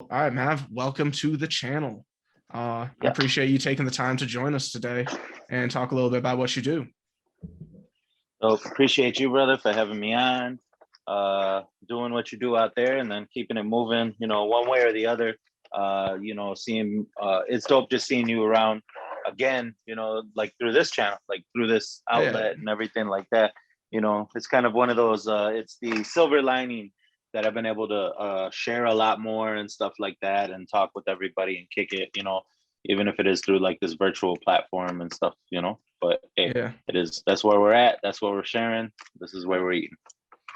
All right, Mav, welcome to the channel. I Yeah. appreciate you taking the time to join us today and talk a little bit about what you do. So appreciate you, brother, for having me on, doing what you do out there and then keeping it moving, one way or the other. Seeing it's dope just seeing you around again, like through this channel, like through this outlet and everything like that. It's kind of one of those, it's the silver lining that I've been able to share a lot more and stuff like that and talk with everybody and kick it, even if it is through like this virtual platform and stuff, but hey, that's where we're at. That's what we're sharing. This is where we're eating.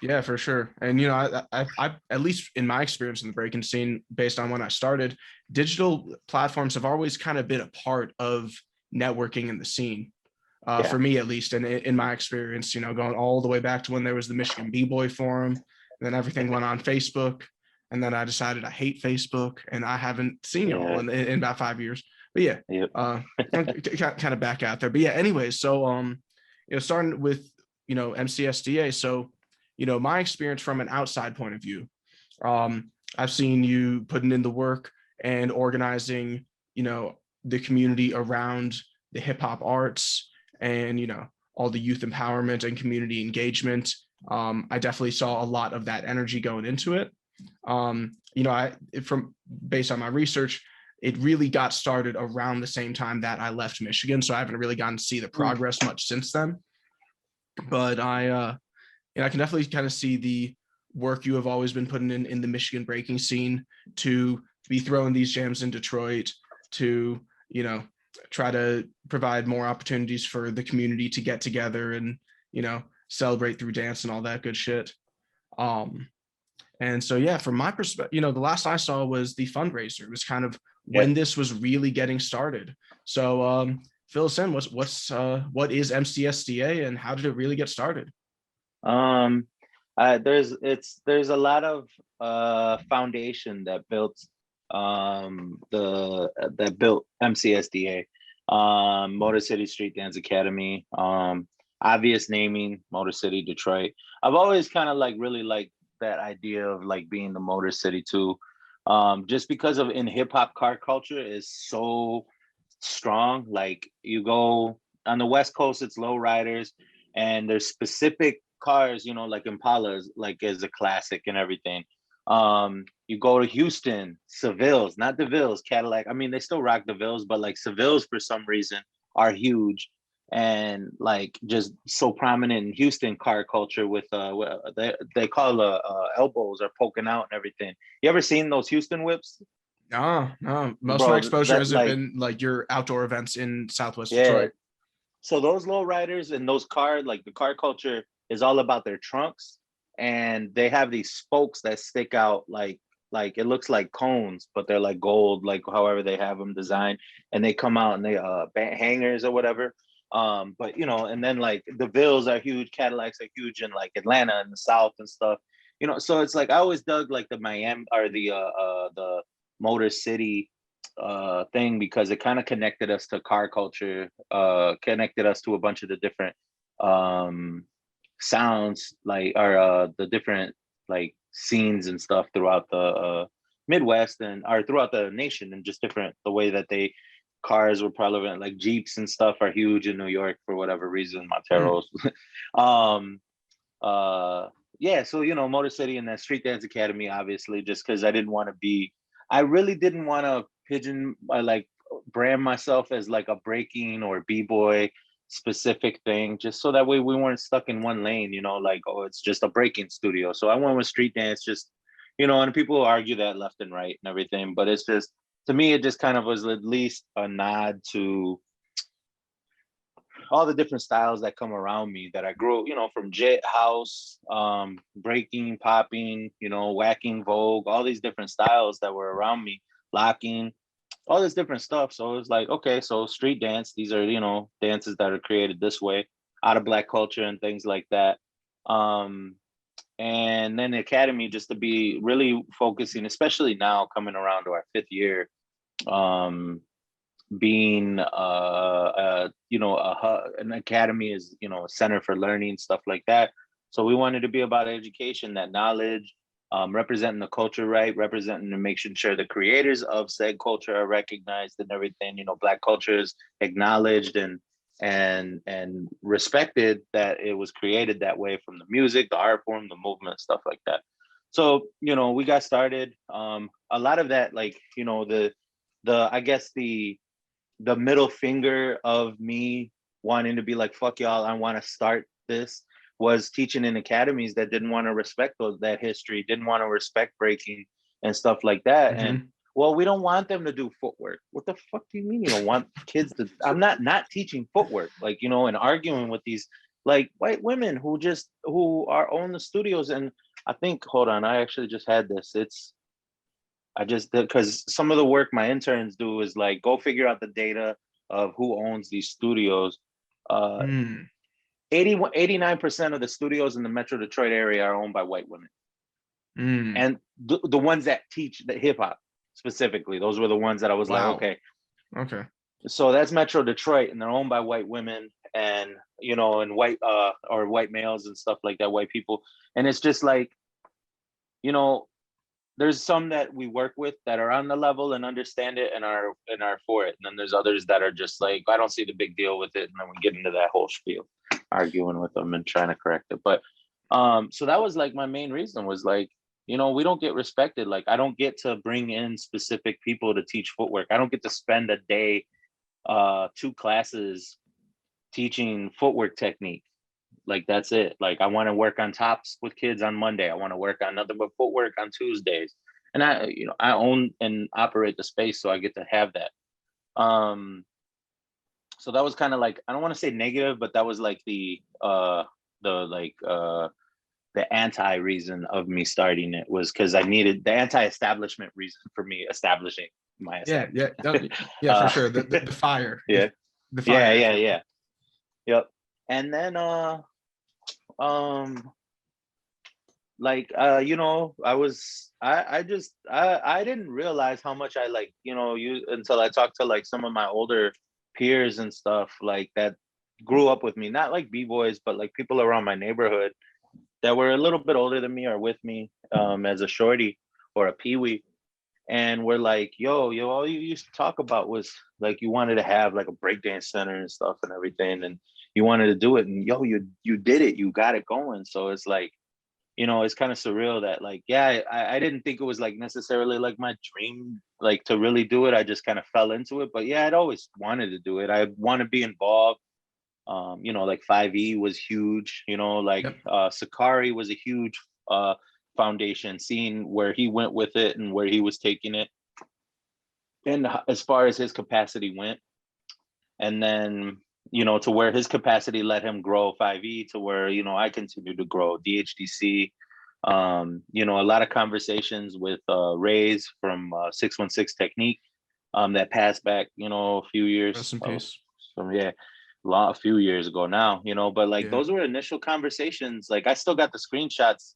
Yeah, for sure. And, I at least in my experience in the breaking scene, based on when I started, digital platforms have always kind of been a part of networking in the scene. For me, at least, and in my experience, going all the way back to when there was the Michigan B-Boy Forum, and then everything went on Facebook. And then I decided I hate Facebook and I haven't seen it all in about 5 years. But kind of back out there. But yeah, anyways, so starting with MCSDA. So my experience from an outside point of view, I've seen you putting in the work and organizing the community around the hip-hop arts and all the youth empowerment and community engagement. I definitely saw a lot of that energy going into it. Based on my research, it really got started around the same time that I left Michigan. So I haven't really gotten to see the progress much since then. But I can definitely kind of see the work you have always been putting in the Michigan breaking scene to be throwing these jams in Detroit, to, try to provide more opportunities for the community to get together and, celebrate through dance and all that good shit. And so, yeah, from my perspective, the last I saw was the fundraiser. It was kind of when this was really getting started. So fill us in. What is MCSDA and how did it really get started? There's a lot of foundation that built built MCSDA, Motor City Street Dance Academy, obvious naming, Motor City Detroit. I've always kind of really liked that idea of like being the Motor City too, just because of in hip hop car culture is so strong. Like you go on the West Coast, it's low riders, and there's specific cars, like Impalas, like is a classic and everything. You go to Houston, Seville's, not DeVille's, Cadillac. I mean, they still rock DeVille's, but like Seville's for some reason are huge and like just so prominent in Houston car culture with they call elbows are poking out and everything. You ever seen those Houston whips? No. Most of my exposure hasn't been like your outdoor events in Southwest Detroit. So those low riders and those like the car culture is all about their trunks, and they have these spokes that stick out like it looks like cones, but they're like gold, like however they have them designed, and they come out and they hangers or whatever. But and then like the Villes are huge, Cadillacs are huge in like Atlanta and the South and stuff. So it's like I always dug like the Miami or the Motor City thing because it kind of connected us to car culture, connected us to a bunch of the different sounds like or the different like scenes and stuff throughout the Midwest and or throughout the nation, and just different the way that cars were prevalent, like Jeeps and stuff are huge in New York for whatever reason, Monteros. So Motor City and that Street Dance Academy, obviously, just because I really didn't want to brand myself as like a breaking or b-boy specific thing, just so that way we weren't stuck in one lane, like, oh, it's just a breaking studio. So I went with street dance, just, and people argue that left and right and everything, but it's just, to me, it just kind of was at least a nod to all the different styles that come around me that I grew, from jet house, breaking, popping, whacking, vogue, all these different styles that were around me, locking, all this different stuff. So it was like, okay, so street dance, these are, dances that are created this way out of Black culture and things like that. And then the academy, just to be really focusing, especially now coming around to our 5th year, being an academy is a center for learning, stuff like that. So we wanted to be about education, that knowledge, representing the culture right, representing and making sure the creators of said culture are recognized and everything. You know, Black culture is acknowledged and respected, that it was created that way, from the music, the art form, the movement, stuff like that. So, you know, we got started. A lot of that, like, you know, the I guess the middle finger of me wanting to be like, fuck y'all, I want to start this, was teaching in academies that didn't want to respect that history, didn't want to respect breaking and stuff like that. Mm-hmm. And well, we don't want them to do footwork. What the fuck do you mean you don't want kids to? I'm not teaching footwork, like, you know, and arguing with these like white women who own the studios. And I think, hold on, I actually just had this. Because some of the work my interns do is like, go figure out the data of who owns these studios. 89% of the studios in the Metro Detroit area are owned by white women. And the ones that teach the hip hop specifically, those were the ones that I was like, okay. So that's Metro Detroit, and they're owned by white women, and, you know, and white or white males and stuff like that, white people. And it's just like, you know, there's some that we work with that are on the level and understand it and are for it. And then there's others that are just like, I don't see the big deal with it. And then we get into that whole spiel, arguing with them and trying to correct it. But so that was like my main reason, was like, you know, we don't get respected. Like, I don't get to bring in specific people to teach footwork. I don't get to spend a day, 2 classes teaching footwork technique. Like, that's it. Like, I want to work on tops with kids on Monday. I want to work on nothing but footwork on Tuesdays. And I own and operate the space, so I get to have that. So that was kind of like, I don't want to say negative, but that was like the anti reason of me starting it, was because I needed the anti-establishment reason for me establishing my yeah for sure, the fire. Yeah. The fire. Yeah. Yep. And then you know, I didn't realize how much I, like, you know, until I talked to like some of my older peers and stuff like that grew up with me, not like b-boys, but like people around my neighborhood that were a little bit older than me or with me as a shorty or a peewee. And we're like, yo, all you used to talk about was like, you wanted to have like a breakdance center and stuff and everything, and you wanted to do it, and yo, you did it, you got it going. So it's like, you know, it's kind of surreal that, like, yeah, I didn't think it was like necessarily like my dream, like, to really do it. I just kind of fell into it. But yeah, I'd always wanted to do it. I want to be involved. You know, like 5E was huge, you know, like Sakari was a huge foundation, seeing where he went with it and where he was taking it, and as far as his capacity went. And then, you know, to where his capacity let him grow 5E, to where, you know, I continue to grow DHDC. You know, a lot of conversations with Rays from 616 Technique that passed back, you know, a few years. Rest in peace. A few years ago now, you know, but like those were initial conversations. Like, I still got the screenshots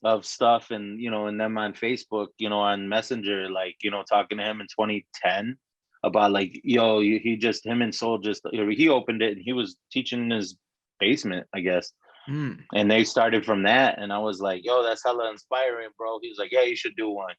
of stuff, and, you know, and them on Facebook, you know, on Messenger, like, you know, talking to him in 2010 about like, yo, him and Soul he opened it, and he was teaching in his basement, I guess. And they started from that, and I was like, yo, that's hella inspiring, bro. He was like, yeah, you should do one.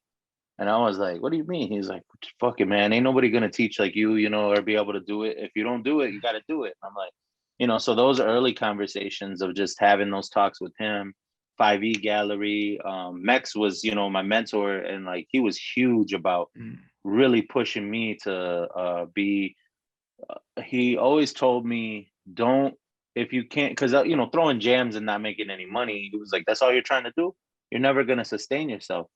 And I was like, what do you mean? He's like, fuck it, man, ain't nobody gonna teach like you, you know, or be able to do it. If you don't do it, you got to do it. And I'm like, you know, so those early conversations of just having those talks with him, 5E Gallery, Mex was, you know, my mentor, and like, he was huge about really pushing me to be, he always told me, don't, if you can't, because, you know, throwing jams and not making any money, he was like, that's all you're trying to do, you're never going to sustain yourself.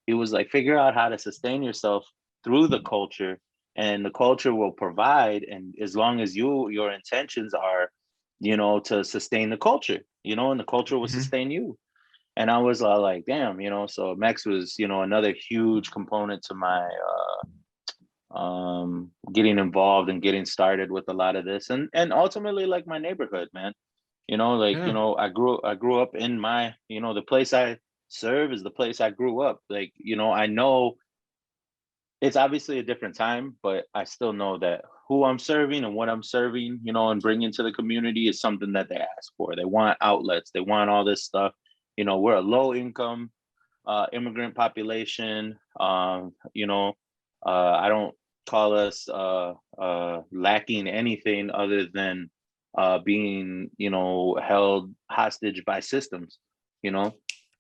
He was like, figure out how to sustain yourself through the culture, and the culture will provide. And as long as your intentions are, you know, to sustain the culture, you know, and the culture will sustain you. And I was like, damn, you know, so Mex was, you know, another huge component to my getting involved and getting started with a lot of this, and ultimately like my neighborhood, man. You know, like, you know, I grew up in my, you know, the place I serve is the place I grew up. Like, you know, I know it's obviously a different time, but I still know that who I'm serving and what I'm serving, you know, and bringing to the community is something that they ask for. They want outlets, they want all this stuff. You know, we're a low income immigrant population. You know, I don't call us lacking anything other than being, you know, held hostage by systems. You know,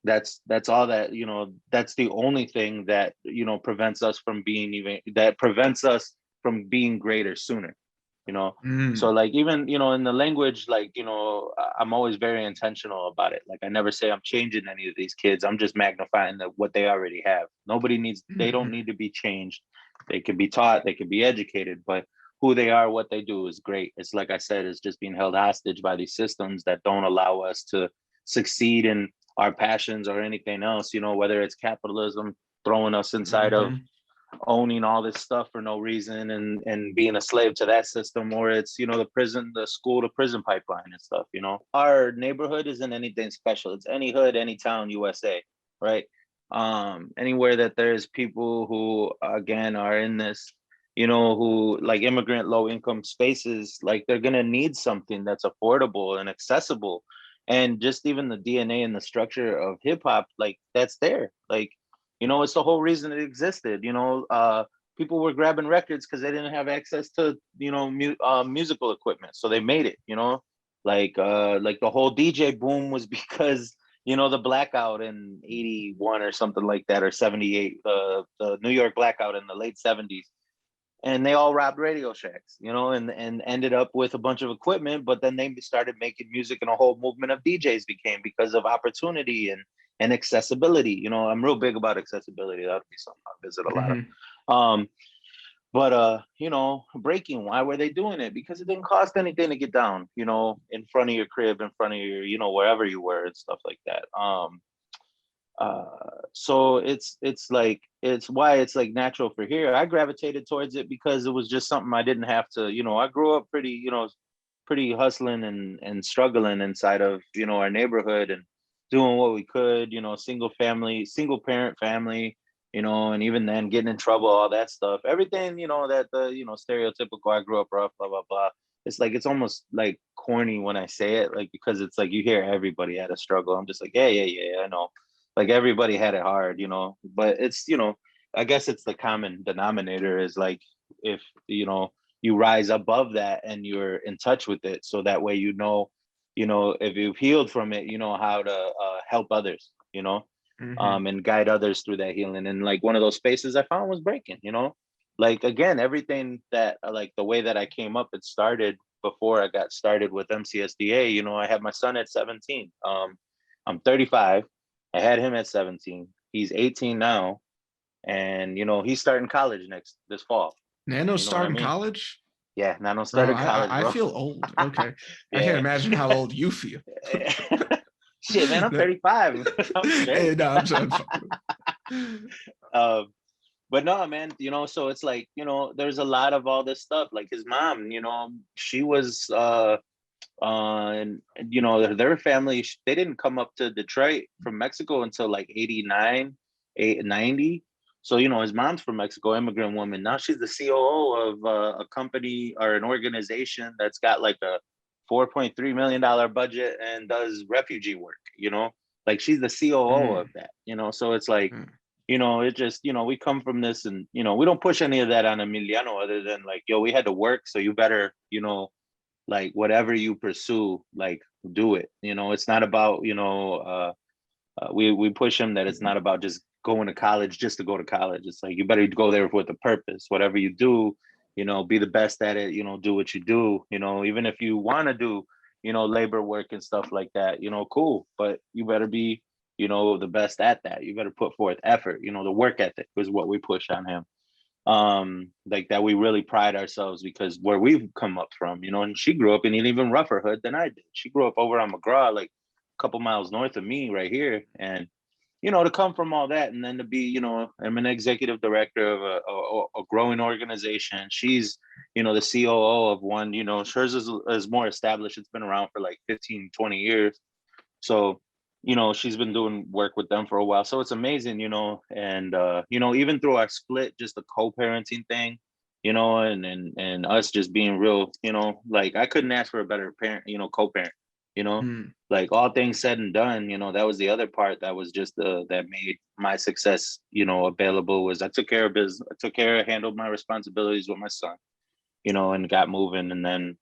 that's all that, you know, that's the only thing that, you know, prevents us from being greater sooner, you know. So Mm. like, even, you know, in the language, like, you know, I'm always very intentional about it. Like, I never say I'm changing any of these kids. I'm just magnifying what they already have. They don't Mhm. need to be changed. They could be taught, they could be educated, but who they are, what they do is great. It's like I said, it's just being held hostage by these systems that don't allow us to succeed in our passions or anything else, you know, whether it's capitalism throwing us inside of Mhm. owning all this stuff for no reason and being a slave to that system, or it's, you know, the school to prison pipeline and stuff. You know, our neighborhood isn't anything special. It's any hood, any town, USA, right? Anywhere that there's people who, again, are in this, you know, who like immigrant low income spaces, like they're gonna need something that's affordable and accessible. And just even the DNA and the structure of hip hop, like that's there. Like, you know, it's the whole reason it existed. You know, people were grabbing records because they didn't have access to, you know, musical equipment, so they made it. You know, like the whole DJ boom was because, you know, the blackout in '81 or something like that, or '78, the New York blackout in the late '70s, and they all robbed Radio Shacks, you know, and ended up with a bunch of equipment. But then they started making music, and a whole movement of DJs became because of opportunity and accessibility. You know, I'm real big about accessibility. That'll be something I visit a lot of. Mhm. But you know, Breaking, why were they doing it? Because it didn't cost anything to get down, you know, in front of your crib, in front of your, you know, wherever you were and stuff like that. So it's like, it's why it's like natural for here. I gravitated towards it because it was just something I didn't have to, you know. I grew up pretty, you know, pretty hustling and struggling inside of, you know, our neighborhood, and doing what we could, you know, single parent family, you know, and even then getting in trouble, all that stuff, everything, you know, that the, you know, stereotypical I grew up rough, blah blah blah. It's like, it's almost like corny when I say it, like, because it's like you hear everybody had a struggle. I'm just like, yeah, I know, like everybody had it hard, you know. But it's, you know, I guess it's the common denominator is like, if, you know, you rise above that and you're in touch with it, so that way, you know, if you've healed from it, you know how to help others, you know, Mhm. and guide others through that healing. And like, one of those spaces I found was Breaking, you know. Like, again, everything that, like the way that I came up, it started before I got started with MCSDA. You know, I had my son at 17. I'm 35. I had him at 17. He's 18 now, and, you know, he's starting college this fall. Nano You know what I starting mean? college? Yeah, Nano Bro, started college, I bro. feel old. Okay. I can't Yeah. imagine how old you feel. Shit, man, I'm That- 35. I'm Hey, straight. no, I'm fucking with um, but no, man, you know, so it's like, you know, there's a lot of all this stuff. Like his mom, you know, she was and you know, their family, they didn't come up to Detroit from Mexico until like 89, 90. So, you know, his mom's from Mexico, immigrant woman. Now she's the COO of a company or an organization that's got like a $4.3 million budget and does refugee work, you know, like she's the COO Mm, of that, you know. So it's like, mm, you know, it just, you know, we come from this, and, you know, we don't push any of that on Emiliano, other than like, yo, we had to work, so you better, you know, like whatever you pursue, like do it. You know, it's not about, you know, we push him that it's not about just going to college just to go to college. It's like, you better go there with a purpose. Whatever you do, you know, be the best at it. You know, do what you do. You know, even if you want to do, you know, labor work and stuff like that, you know, cool. But you better be, you know, the best at that. You better put forth effort. You know, the work ethic is what we push on him. Like that, we really pride ourselves because where we've come up from, you know. And she grew up in an even rougher hood than I did. She grew up over on McGraw, like a couple miles north of me right here. And, you know, to come from all that, and then to be, you know, I'm an executive director of a growing organization. She's, you know, the COO of one. You know, hers is more established. It's been around for like 15, 20 years. So, you know, she's been doing work with them for a while. So it's amazing, you know. And you know, even through our split, just the co-parenting thing, you know, and us just being real, you know, like I couldn't ask for a better parent, you know, co-parent. you know. Mm. Like all things said and done, you know, that was the other part that was just that made my success, you know, available, was I took care of business, handled my responsibilities with my son, you know, and got moving. And then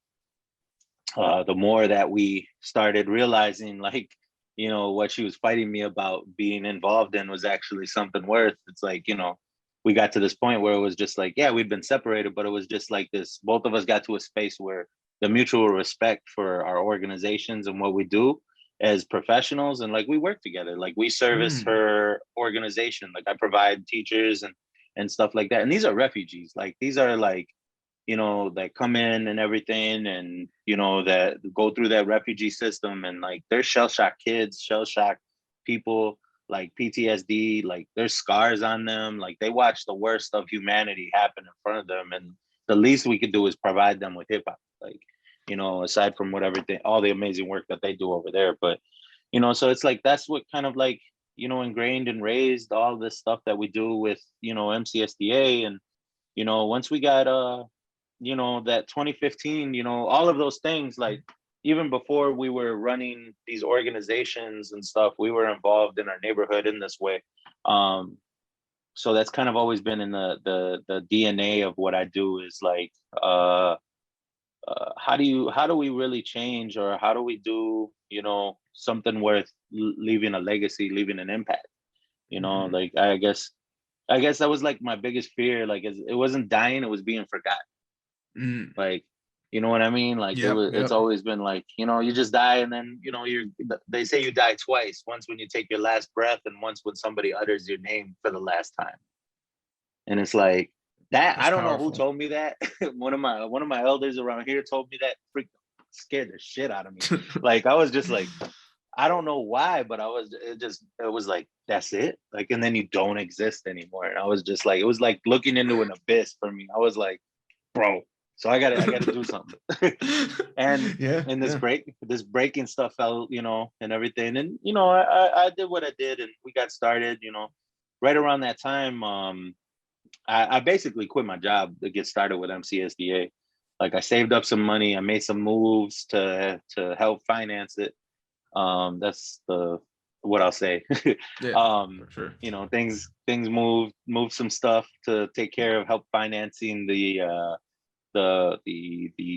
the more that we started realizing, like, you know, what she was fighting me about being involved in was actually something worth, it's like, you know, we got to this point where it was just like, yeah, we'd been separated, but it was just like this, both of us got to a space where the mutual respect for our organizations and what we do as professionals, and like we work together, like we service Mm. her organization, like I provide teachers and stuff like that. And these are refugees, like these are like, you know, that come in and everything, and you know, that go through that refugee system, and like they're shell-shocked kids, shell-shocked people, like PTSD, like there's scars on them, like they watch the worst of humanity happen in front of them, and the least we could do is provide them with hip-hop, like, you know, aside from whatever all the amazing work that they do over there. But you know, so it's like that's what kind of like, you know, ingrained and raised all this stuff that we do with, you know, MCSDA. And you know, once we got you know, that 2015, you know, all of those things, like even before we were running these organizations and stuff, we were involved in our neighborhood in this way. So that's kind of always been in the DNA of what I do, is like, how do we really change, or how do we do, you know, something worth leaving a legacy, leaving an impact, you know. Mm. Like I guess that was like my biggest fear, like it wasn't dying, it was being forgotten. Mm. Like, you know what I mean? Like Yep. it's Yep. always been like, you know, you just die, and then, you know, they say you die twice, once when you take your last breath, and once when somebody utters your name for the last time. And it's like that, That's I don't know who powerful. told me that. One of my elders around here told me that, freaked, scared the shit out of me. Like I was just like, I don't know why, but it was like, that's it. Like, and then you don't exist anymore. And I was just like, it was like looking into an abyss for me. I was like, bro, so I gotta do something. and Yeah. and Yeah. this breaking stuff fell, you know, and everything. And you know, I did what I did, and we got started, you know, right around that time. I basically quit my job to get started with MCSDA. Like I saved up some money, I made some moves to help finance it. That's the what I'll say. Yeah. For sure. You know, things moved some stuff to take care of, help financing the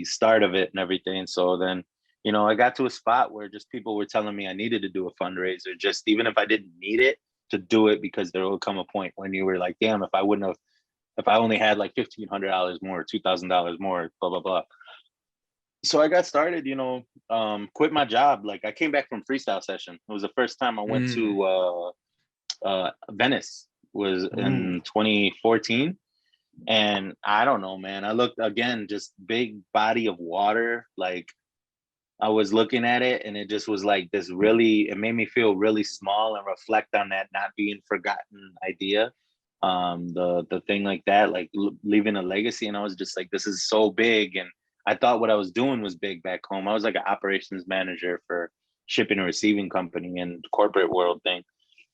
start of it and everything. So then, you know, I got to a spot where just people were telling me I needed to do a fundraiser, just even if I didn't need it, to do it, because there will come a point when you were like, damn, if I only had like $1,500 more, $2,000 more, blah blah blah. So I got started, you know, quit my job. Like I came back from freestyle session. It was the first time I went Mm. to Venice, was Ooh. in 2014. And I don't know, man. I looked again, just big body of water. Like I was looking at it, and it just was like this really, it made me feel really small and reflect on that not being forgotten idea. The thing like that, like leaving a legacy. And I was just like, this is so big. And I thought what I was doing was big back home. I was like an operations manager for shipping and receiving company and corporate world thing.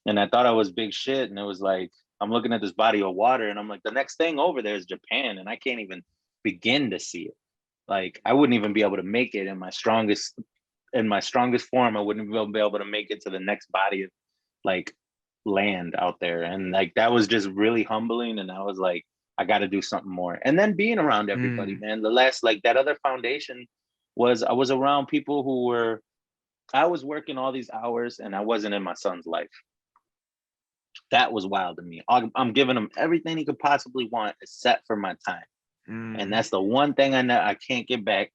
And I thought I was big shit. And it was like, I'm looking at this body of water, and I'm like, the next thing over there is Japan. And I can't even begin to see it. Like I wouldn't even be able to make it in my strongest form. I wouldn't be able to make it to the next body of like land out there. And like that was just really humbling. And I was like, I got to do something more. And then being around everybody, Mm. man, the last, like that other foundation was, I was around people who were, I was working all these hours and I wasn't in my son's life. That was wild to me. I'm giving him everything he could possibly want except for my time. And Mm. that's the one thing I know I can't get back.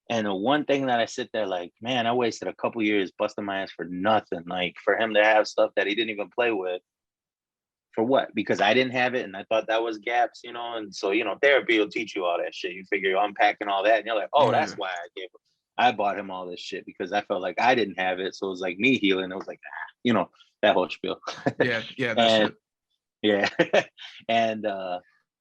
And the one thing that I sit there like, man, I wasted a couple years busting my ass for nothing. Like for him to have stuff that he didn't even play with, for what? Because I didn't have it, and I thought that was gaps, you know. And so, you know, therapy will teach you all that shit. You figure you're unpacking all that, and you're like, oh, that's Yeah. why I bought him all this shit, because I felt like I didn't have it. So it was like me healing. It was like, you know, that whole spiel. Yeah. Yeah. That And shit. yeah. And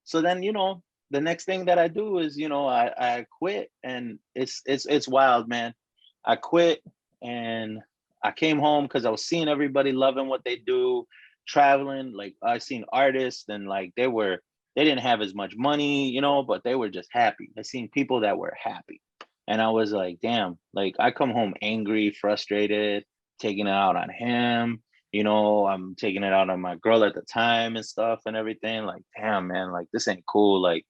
so then, you know, the next thing that I do is, you know, I quit, and it's wild, man. I quit, and I came home because I was seeing everybody loving what they do, traveling. Like I seen artists, and like they didn't have as much money, you know, but they were just happy. I seen people that were happy. And I was like, damn, like I come home angry, frustrated, taking it out on him. You know, I'm taking it out on my girl at the time and stuff and everything. Like, damn, man, like this ain't cool. Like,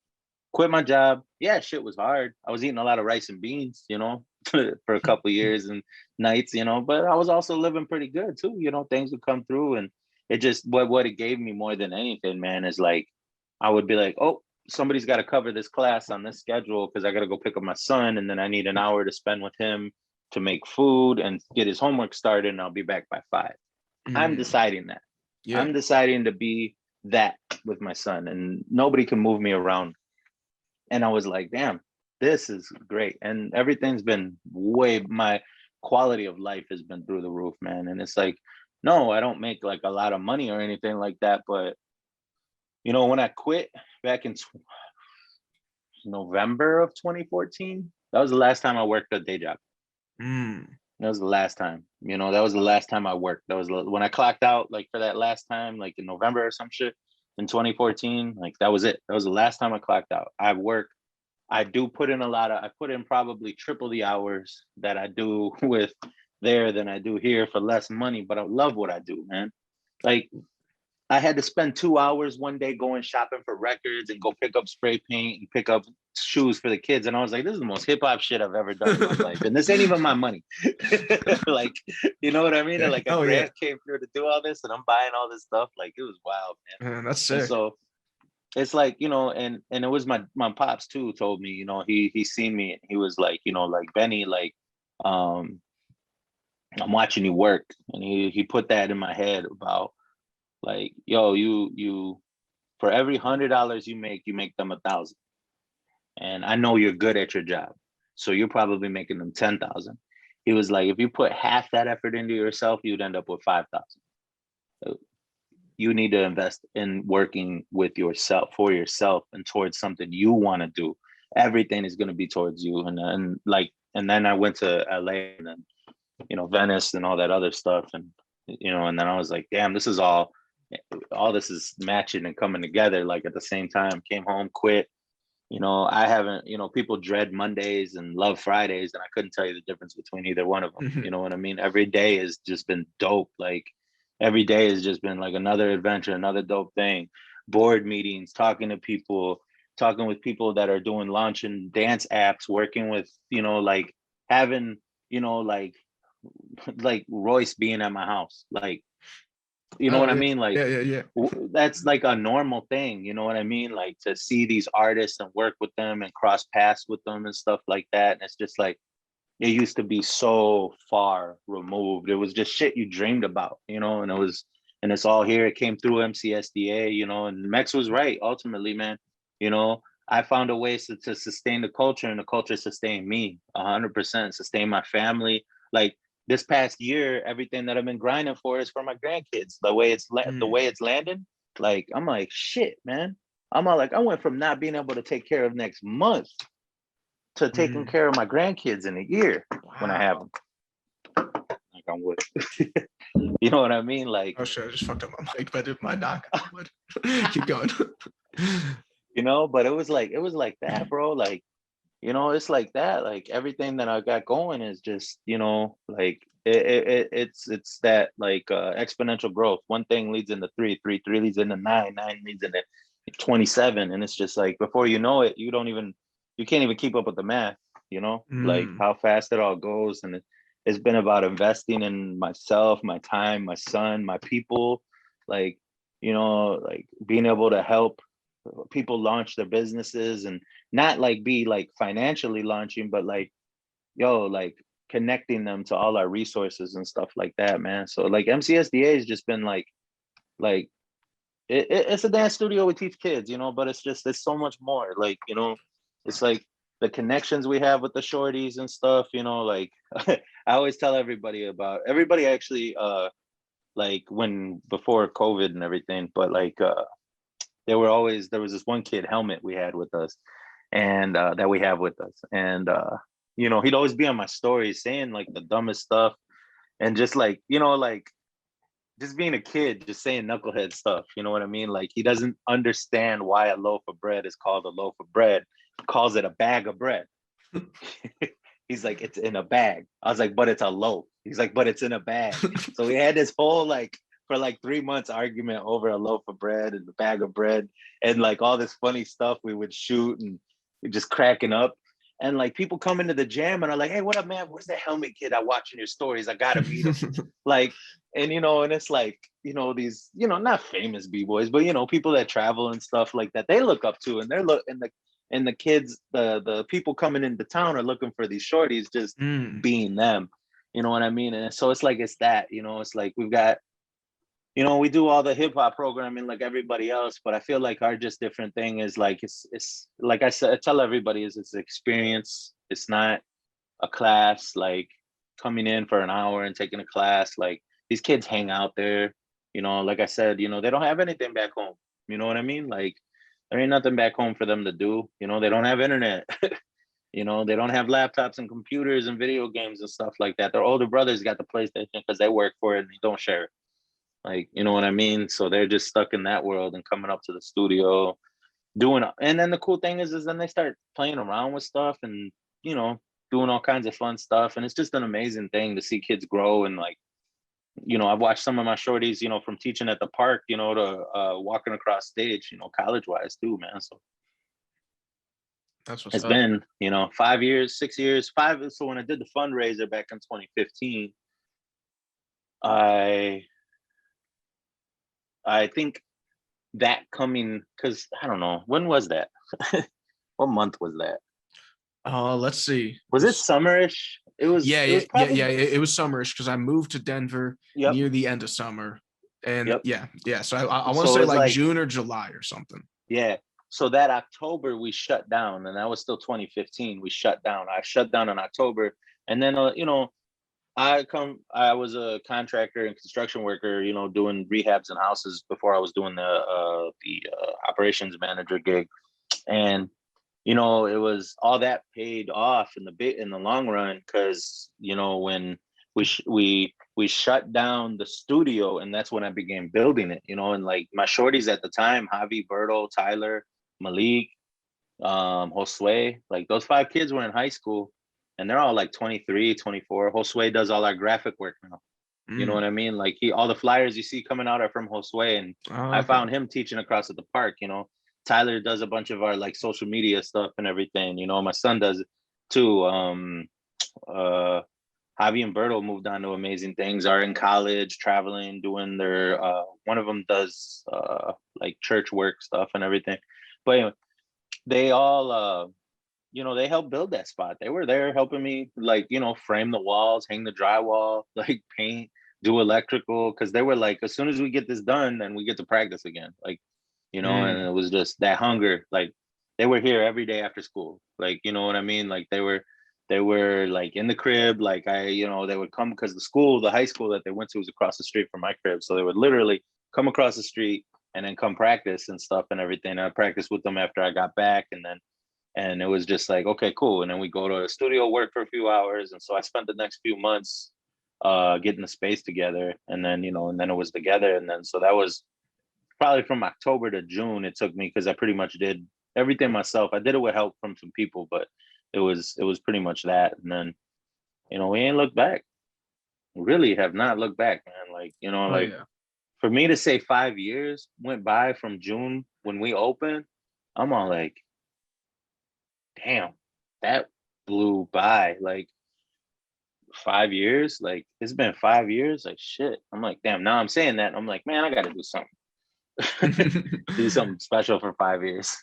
quit my job. Yeah, shit was hard. I was eating a lot of rice and beans, you know, for a couple years and nights, you know, but I was also living pretty good too. You know, things would come through, and it just what it gave me more than anything, man, is like I would be like, oh, somebody's got to cover this class on this schedule because I got to go pick up my son, and then I need an hour to spend with him to make food and get his homework started, and I'll be back by 5. I'm deciding that. Yeah. I'm deciding to be that with my son, and nobody can move me around. And I was like, damn, this is great. And everything's been my quality of life has been through the roof, man. And it's like, no, I don't make like a lot of money or anything like that. But, you know, when I quit back in November of 2014, that was the last time I worked a day job. That was the last time, you know, that was the last time I worked. That was when I clocked out, like for that last time, like in November or some shit in 2014, like that was it. That was the last time I clocked out. I do put in I put in probably triple the hours that I do with there than I do here for less money, but I love what I do, man. Like I had to spend 2 hours one day going shopping for records and go pick up spray paint and pick up shoes for the kids. And I was like, this is the most hip hop shit I've ever done in my life. And this ain't even my money. Like, you know what I mean? And like a grant came through to do all this and I'm buying all this stuff. Like it was wild, man. That's sick. And so it's like, you know, and it was my pops too told me, you know, he seen me and he was like, you know, like Benny, like, I'm watching you work. And he put that in my head about, like, yo, you for every $100 you make them 1,000, and I know you're good at your job, so you're probably making them 10,000. He was like, if you put half that effort into yourself, you'd end up with 5,000. So you need to invest in working with yourself, for yourself, and towards something you want to do. Everything is going to be towards you, and then I went to LA and then, you know, Venice and all that other stuff, and you know, and then I was like, damn, this is all this is matching and coming together like at the same time. Came home, quit. You know, I haven't, you know, people dread Mondays and love Fridays, and I couldn't tell you the difference between either one of them. You know what I mean? Every day has just been dope. Like every day has just been like another adventure, another dope thing. Board meetings, talking with people that are doing launching dance apps, working with, you know, like having, you know, like Royce being at my house, like, you know what I mean? Like, that's like a normal thing. You know what I mean? Like to see these artists and work with them and cross paths with them and stuff like that. And it's just like, it used to be so far removed. It was just shit you dreamed about, you know, and it's all here. It came through MCSDA, you know, and Mex was right. Ultimately, man, you know, I found a way to sustain the culture, and the culture sustained me 100%, sustain my family. Like, this past year, everything that I've been grinding for is for my grandkids. The way it's landing, like I'm like, shit, man. I'm all like, I went from not being able to take care of next month to taking care of my grandkids in a year when I have them. Like I'm wood. You know what I mean? Like, oh shit, I just fucked up my mic, but it might knock on wood. Keep going. You know, but it was like that, bro. Like, you know, it's like that. Like everything that I got going is just, you know, like it's that like exponential growth. One thing leads into three leads into 9 leads into 27, and it's just like before you know it, you can't even keep up with the math. You know, like how fast it all goes, and it's been about investing in myself, my time, my son, my people, like, you know, like being able to help people launch their businesses, and not like be like financially launching, but like, yo, like connecting them to all our resources and stuff like that, man. So like MCSDA has just been like it's a dance studio. We teach kids, you know, but it's so much more. Like, you know, it's like the connections we have with the shorties and stuff, you know, like I always tell everybody actually like when before COVID and everything, but like there was this one kid, Helmet, we had with us, and that we have with us, and you know, he'd always be on my stories saying like the dumbest stuff, and just like, you know, like just being a kid, just saying knucklehead stuff, you know what I mean? Like he doesn't understand why a loaf of bread is called a loaf of bread, calls it a bag of bread. He's like, it's in a bag. I was like, but it's a loaf. He's like, but it's in a bag. So we had this whole like for like 3 months argument over a loaf of bread and a bag of bread and like all this funny stuff we would shoot and just cracking up. And like people come into the jam and are like, hey, what up, man? Where's the helmet kid I watching your stories? I gotta meet him. Like, and and it's like, these, not famous b-boys, but people that travel and stuff like that, they look up to, and they're and the kids, the people coming into town are looking for these shorties just being them. You know what I mean? And so it's like it's that, it's like we've got, we do all the hip hop programming like everybody else, but I feel like our just different thing is like it's like I said, I tell everybody is it's experience. It's not a class like coming in for an hour and taking a class. Like these kids hang out there, like I said, they don't have anything back home. You know what I mean? Like there ain't nothing back home for them to do. They don't have internet. They don't have laptops and computers and video games and stuff like that. Their older brothers got the PlayStation because they work for it and they don't share it. Like, you know what I mean? So they're just stuck in that world and coming up to the studio, and then the cool thing is then they start playing around with stuff and, doing all kinds of fun stuff. And it's just an amazing thing to see kids grow. And like, I've watched some of my shorties, from teaching at the park, to walking across stage, college-wise too, man. So that's what's it's up. been, 5 years, 6 years, So when I did the fundraiser back in 2015, I think that coming, because I don't know, when was that? What month was that? Let's see. Was it summerish? It was. Yeah, it was probably, it was summerish because I moved to Denver near the end of summer, and yeah. So I want to say like June or July or something. Yeah. So that October we shut down, and that was still 2015. We shut down. I shut down in October, and then I was a contractor and construction worker, doing rehabs and houses before I was doing the operations manager gig. And, it was all that paid off in the long run. Cause, when we shut down the studio, and that's when I began building it, and like my shorties at the time, Javi, Berto, Tyler, Malik, Josue, like those 5 kids were in high school. And they're all like 23, 24. Josue does all our graphic work now. You know what I mean? Like all the flyers you see coming out are from Josue. And I found him teaching across at the park, Tyler does a bunch of our like social media stuff and everything. My son does it too. Javi and Berto moved on to amazing things, are in college, traveling, doing their, one of them does like church work stuff and everything. But anyway, they all, they helped build that spot. They were there helping me, like, frame the walls, hang the drywall, like paint, do electrical. Cause they were like, as soon as we get this done, then we get to practice again. Like, and it was just that hunger. Like they were here every day after school. Like, you know what I mean? Like they were like in the crib. Like they would come because the high school that they went to was across the street from my crib. So they would literally come across the street and then come practice and stuff and everything. I practiced with them after I got back, and it was just like, okay, cool. And then we go to the studio, work for a few hours. And so I spent the next few months getting the space together. And then, and then it was together. And then, so that was probably from October to June. It took me, because I pretty much did everything myself. I did it with help from some people, but it was pretty much that. And then, we ain't looked back. We really have not looked back, man. Like, for me to say 5 years went by from June when we opened, I'm all like, damn, that blew by. Like 5 years, like it's been 5 years, like shit. I'm like, damn, now I'm saying that, I'm like, man, I gotta do something. Do something special for 5 years.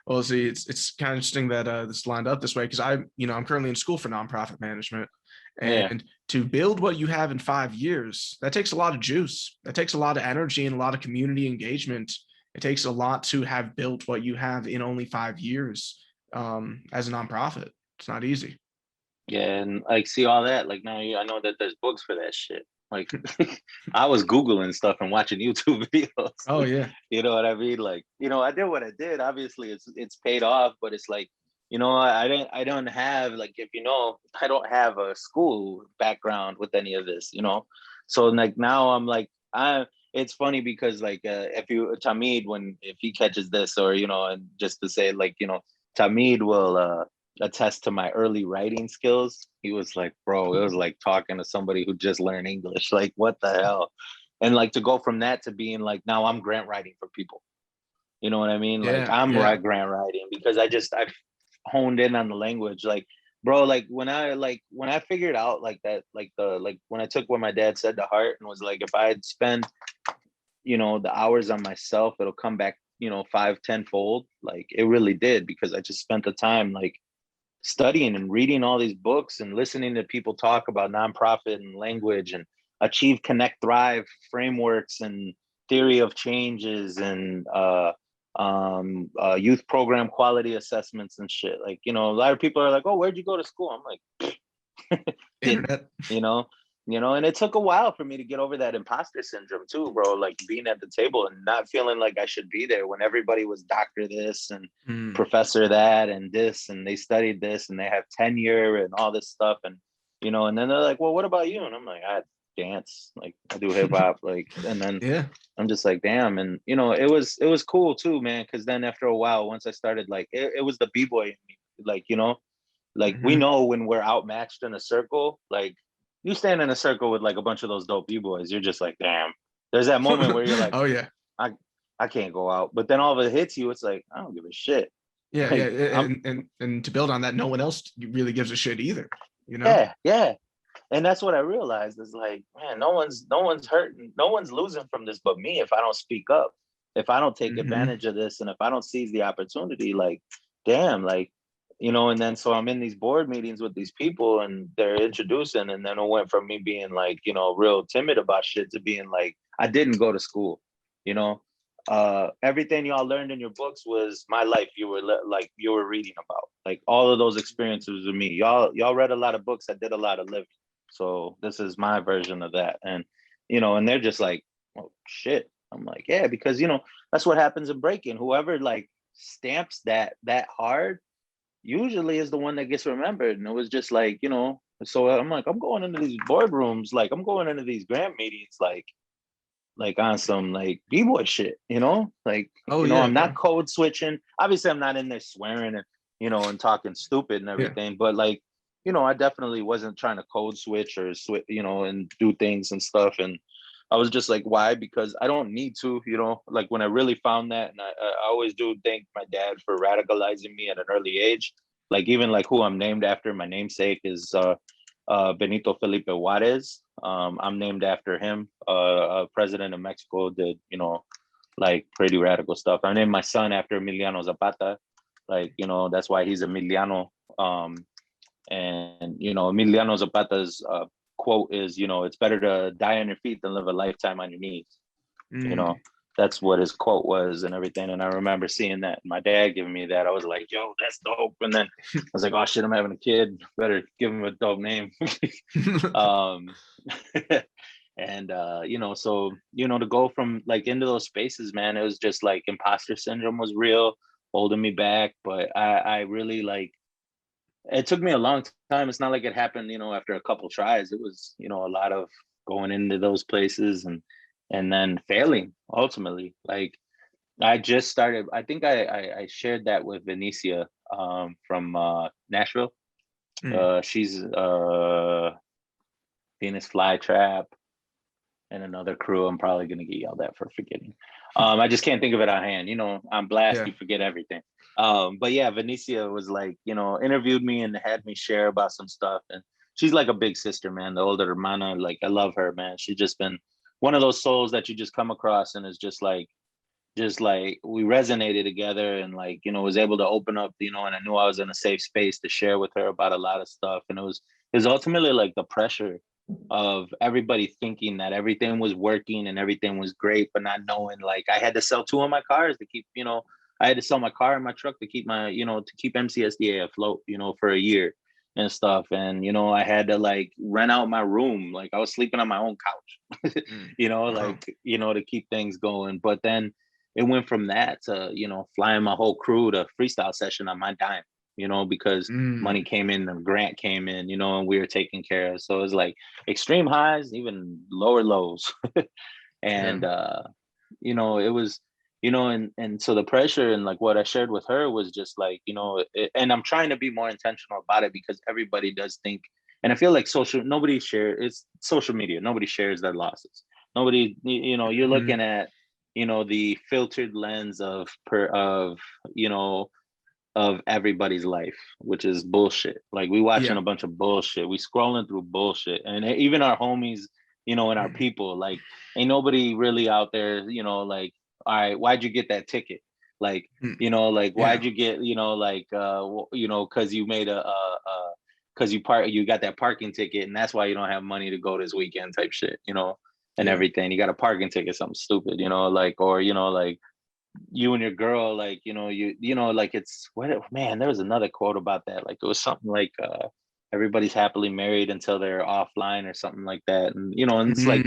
Well, see, it's kind of interesting that this lined up this way, because I'm currently in school for nonprofit management, and to build what you have in 5 years, that takes a lot of juice. That takes a lot of energy and a lot of community engagement. It takes a lot to have built what you have in only 5 years. As a nonprofit, it's not easy. Yeah, and like see all that, like now I know that there's books for that shit. Like I was Googling stuff and watching YouTube videos. Oh yeah. You know what I mean? Like, I did what I did. Obviously it's paid off, but it's like, I don't have, like, if I don't have a school background with any of this, So like now I'm like, it's funny because like if Tamid, if he catches this, or and just to say, like, Tamid will attest to my early writing skills. He was like, bro, it was like talking to somebody who just learned English. Like, what the hell? And like to go from that to being like, now I'm grant writing for people. You know what I mean? Like I'm grant writing because I honed in on the language. Like, bro, like when I figured out like that, like when I took what my dad said to heart and was like, if I'd spend, you know, the hours on myself, it'll come back, you know, 5-10 fold. Like it really did, because I just spent the time like studying and reading all these books and listening to people talk about nonprofit and language and achieve, connect, thrive frameworks and theory of changes and youth program quality assessments and shit. Like, you know, a lot of people are like, oh, where'd you go to school? I'm like, Internet. you know, and it took a while for me to get over that imposter syndrome too, bro. Like being at the table and not feeling like I should be there when everybody was doctor this and professor that and this, and they studied this and they have tenure and all this stuff. And, you know, and then they're like, well, what about you? And I'm like, I dance, like I do hip hop, like, and then I'm just like, damn. And, you know, it was cool too, man. Cause then after a while, once I started, like, it was the B-boy in me, like, you know, like we know when we're outmatched in a circle, like, you stand in a circle with like a bunch of those dope B-boys, you're just like, damn. There's that moment where you're like, oh yeah, I can't go out. But then all of it hits you, it's like, I don't give a shit. Yeah, like, yeah. And to build on that, no one else really gives a shit either, you know? Yeah. And that's what I realized is like, man, no one's hurting, no one's losing from this but me if I don't speak up, if I don't take advantage of this, and if I don't seize the opportunity, like, damn, like, you know. And then so I'm in these board meetings with these people and they're introducing, and then it went from me being like, you know, real timid about shit to being like, I didn't go to school, you know. Everything y'all learned in your books was my life. You were reading about, like, all of those experiences with me. Y'all read a lot of books. I did a lot of living. So this is my version of that. And, you know, and they're just like, oh shit. I'm like, yeah, because, you know, that's what happens in Breakin. Whoever like stamps that hard usually is the one that gets remembered. And it was just like, you know, so I'm like, I'm going into these boardrooms, like I'm going into these grant meetings, like on some like B-boy shit, you know, like, you know, I'm not code switching. Obviously I'm not in there swearing and, you know, and talking stupid and everything, but like, you know, I definitely wasn't trying to code switch or switch, you know, and do things and stuff. And I was just like, why? Because I don't need to, you know, like when I really found that, and I always do thank my dad for radicalizing me at an early age. Like even like who I'm named after, my namesake is Benito Felipe Juarez. I'm named after him. A president of Mexico did, you know, like pretty radical stuff. I named my son after Emiliano Zapata. Like, you know, that's why he's Emiliano. And, you know, Emiliano Zapata's quote is, you know, it's better to die on your feet than live a lifetime on your knees. You know, that's what his quote was and everything. And I remember seeing that, my dad giving me that. I was like, yo, that's dope. And then I was like, oh shit, I'm having a kid. Better give him a dope name. And, you know, so, you know, to go from like into those spaces, man, it was just like imposter syndrome was real, holding me back. But I really like, it took me a long time. It's not like it happened, you know, after a couple tries. It was, you know, a lot of going into those places and then failing ultimately. Like I just started, I think I shared that with Venetia from Nashville. She's Venus Flytrap and another crew. I'm probably gonna get yelled at for forgetting. I just can't think of it offhand. You know, I'm blast, you forget everything. But yeah, Venetia was like, you know, interviewed me and had me share about some stuff. And she's like a big sister, man, the older hermana. Like I love her, man. She's just been one of those souls that you just come across and is just like we resonated together and like, you know, was able to open up, you know, and I knew I was in a safe space to share with her about a lot of stuff. And it was ultimately like the pressure of everybody thinking that everything was working and everything was great, but not knowing, like I had to sell 2 of my cars to keep, you know, I had to sell my car and my truck to keep my, you know, to keep MCSDA afloat, you know, for a year and stuff. And, you know, I had to like rent out my room. Like I was sleeping on my own couch, you know, like, you know, to keep things going. But then it went from that to, you know, flying my whole crew to freestyle session on my dime, you know, because money came in, the grant came in, you know, and we were taken care of. So it was like extreme highs, even lower lows. And, you know, it was and so the pressure and like what I shared with her was just like, and I'm trying to be more intentional about it because everybody does think, and I feel like it's social media. Nobody shares their losses. Nobody, you're looking at, the filtered lens of everybody's life, which is bullshit. Like we watching a bunch of bullshit. We scrolling through bullshit. And even our homies, and our people, like ain't nobody really out there, like, all right, why'd you get that ticket? Like, like why'd you get, cause you made cause you got that parking ticket and that's why you don't have money to go this weekend type shit, and everything. You got a parking ticket, something stupid, like, or, like, you and your girl, like, like it's man, there was another quote about that. Like it was something like everybody's happily married until they're offline or something like that. And and it's like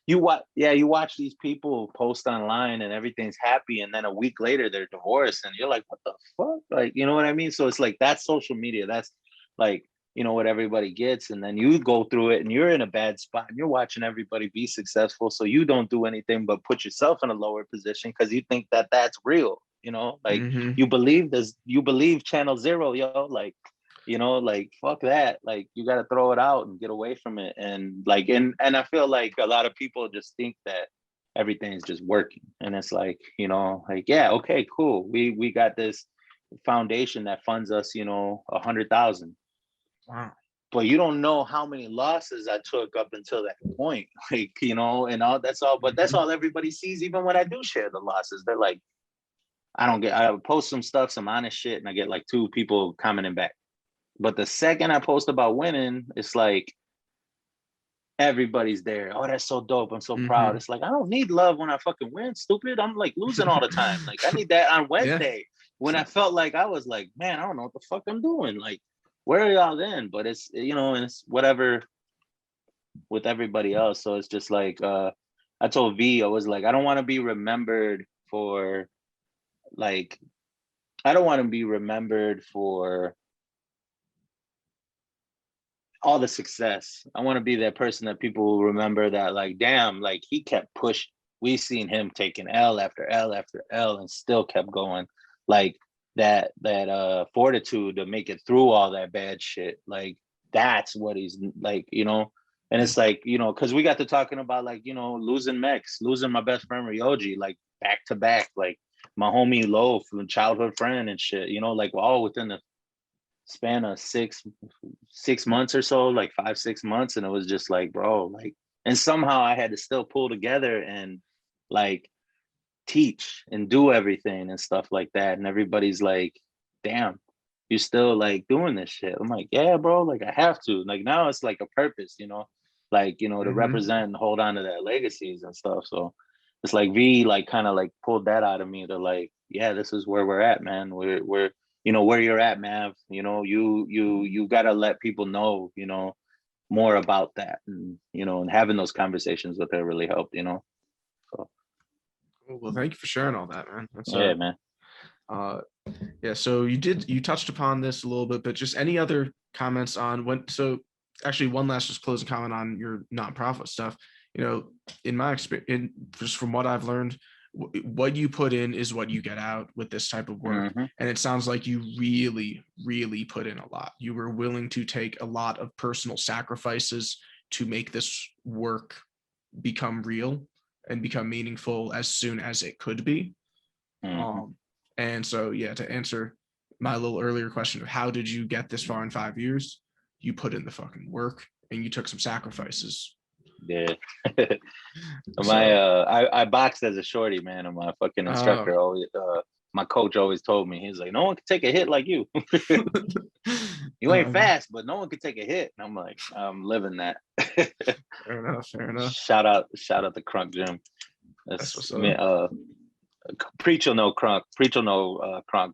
you watch these people post online and everything's happy, and then a week later they're divorced and you're like, what the fuck? Like, you know what I mean? So it's like that's social media. That's like, what everybody gets, and then you go through it and you're in a bad spot and you're watching everybody be successful, so you don't do anything but put yourself in a lower position because you think that that's real, like you believe channel zero, like, like fuck that, like you got to throw it out and get away from it. And like and I feel like a lot of people just think that everything's just working, and it's like, like, yeah, okay, cool, we got this foundation that funds us, 100,000. Wow. But you don't know how many losses I took up until that point, like, and all that's all. But that's all everybody sees. Even when I do share the losses, they're like, I post some stuff, some honest shit, and I get like 2 people commenting back. But the second I post about winning, it's like everybody's there. Oh, that's so dope. I'm so proud. It's like, I don't need love when I fucking win, stupid. I'm like losing all the time. Like I need that on Wednesday when I felt like I was like, man, I don't know what the fuck I'm doing. Like, where are y'all then? But it's, and it's whatever with everybody else. So it's just like, I told V, I was like, I don't want to be remembered for like, I don't want to be remembered for all the success. I want to be that person that people will remember that, like, damn, like he kept pushing. We seen him taking L after L after L and still kept going. Like, that fortitude to make it through all that bad shit, like that's what he's like, and it's like, because we got to talking about like, losing my best friend Ryoji, like back to back, like my homie Lo from childhood friend and shit, like all within the span of 6 months or so, like 5-6 months. And it was just like, bro, like, and somehow I had to still pull together and like teach and do everything and stuff like that. And everybody's like, damn, you still like doing this shit. I'm like, yeah, bro, like I have to. Like now it's like a purpose, like, to represent and hold on to that legacies and stuff. So it's like V like kind of like pulled that out of me to like, yeah, this is where we're at, man. We're where you're at, Mav. You gotta let people know, more about that. And and having those conversations with her really helped, So Well, thank you for sharing all that, man. That's man. Yeah, so you touched upon this a little bit, but just any other comments on so actually one last just closing comment on your nonprofit stuff. In my experience, just from what I've learned, what you put in is what you get out with this type of work. And it sounds like you really, really put in a lot. You were willing to take a lot of personal sacrifices to make this work become real and become meaningful as soon as it could be. And so, yeah, to answer my little earlier question of how did you get this far in 5 years, you put in the fucking work and you took some sacrifices. Yeah. I boxed as a shorty, man, and my fucking instructor always my coach always told me, he's like, no one can take a hit like you. You ain't fast, but no one can take a hit. And I'm like, I'm living that. Fair enough. Shout out the Crunk Gym. That's what's up. Preach will know Crunk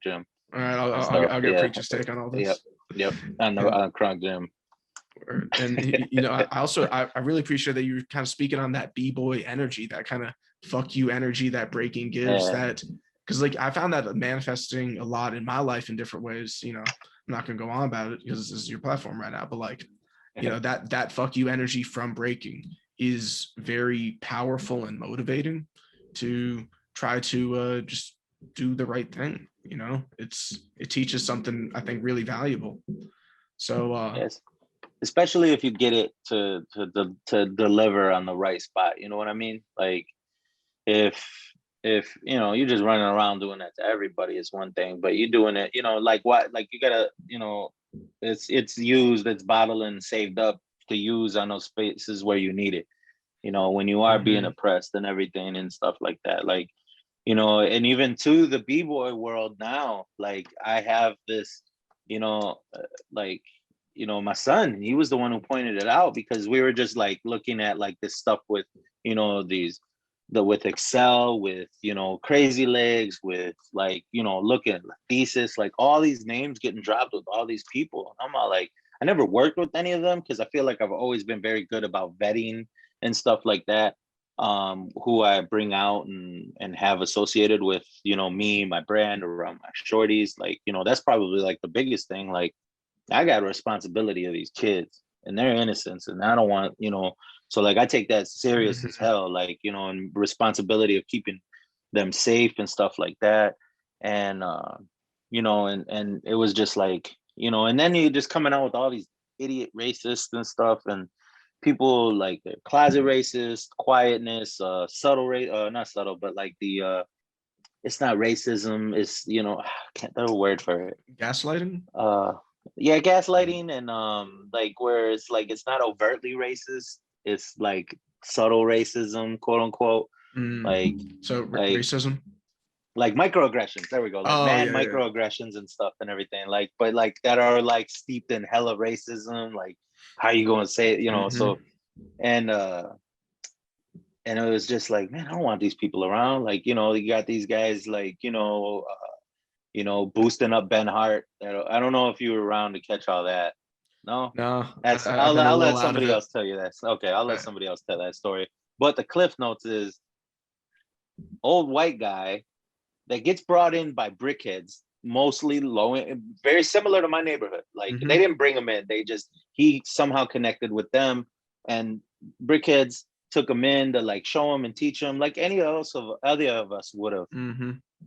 Gym. All right, I'll get Preach's take on all this. Yep. I know Crunk Gym. And I really appreciate that you're kind of speaking on that b-boy energy, that kind of fuck you energy that Breakin gives. That because like I found that manifesting a lot in my life in different ways. I'm not gonna go on about it because this is your platform right now, but like that fuck you energy from Breakin is very powerful and motivating to try to just do the right thing. You know, it teaches something I think really valuable. So yes, especially if you get it to deliver on the right spot. You know what I mean? Like if you know you're just running around doing that to everybody, it's one thing, but you're doing it, you know, like what, like you gotta, you know, it's used, it's bottled and saved up to use on those spaces where you need it. You know, when you are being oppressed and everything and stuff like that, like, you know, and even to the b-boy world now, like I have this, you know, like, you know, my son, he was the one who pointed it out, because we were just like looking at like this stuff with, you know, with Excel, with, you know, Crazy Legs, with like, you know, looking at like thesis, like all these names getting dropped with all these people. And I'm all like, I never worked with any of them because I feel like I've always been very good about vetting and stuff like that, who I bring out and have associated with, you know, me, my brand, around my shorties. Like, you know, that's probably like the biggest thing. Like, I got a responsibility of these kids and their innocence, and I don't want, you know, so like I take that serious as hell, like, you know, and responsibility of keeping them safe and stuff like that. And you know, and it was just like, you know, and then you just coming out with all these idiot racists and stuff, and people like the closet racist, quietness, subtle race, not subtle, but like the it's not racism, it's, you know, I can't think of a word for it. gaslighting. Yeah, gaslighting, and like where it's like it's not overtly racist, it's like subtle racism, quote unquote. Like So like racism. like microaggressions, there we go, like mad Yeah. microaggressions and stuff and everything, like, but like that are like steeped in hella racism, like how you gonna say it, you know. So and it was just like, man, I don't want these people around. Like, you know, you got these guys like, you know, boosting up Ben Hart. I don't know if you were around to catch all that. No, No, that's I've been a I'll let little out of somebody it. else tell you that. Okay, I'll let somebody else tell that story. But the cliff notes is old white guy that gets brought in by brickheads, mostly low, very similar to my neighborhood. Like they didn't bring him in; he somehow connected with them, and brickheads took him in to like show him and teach him, like any else of other of us would have.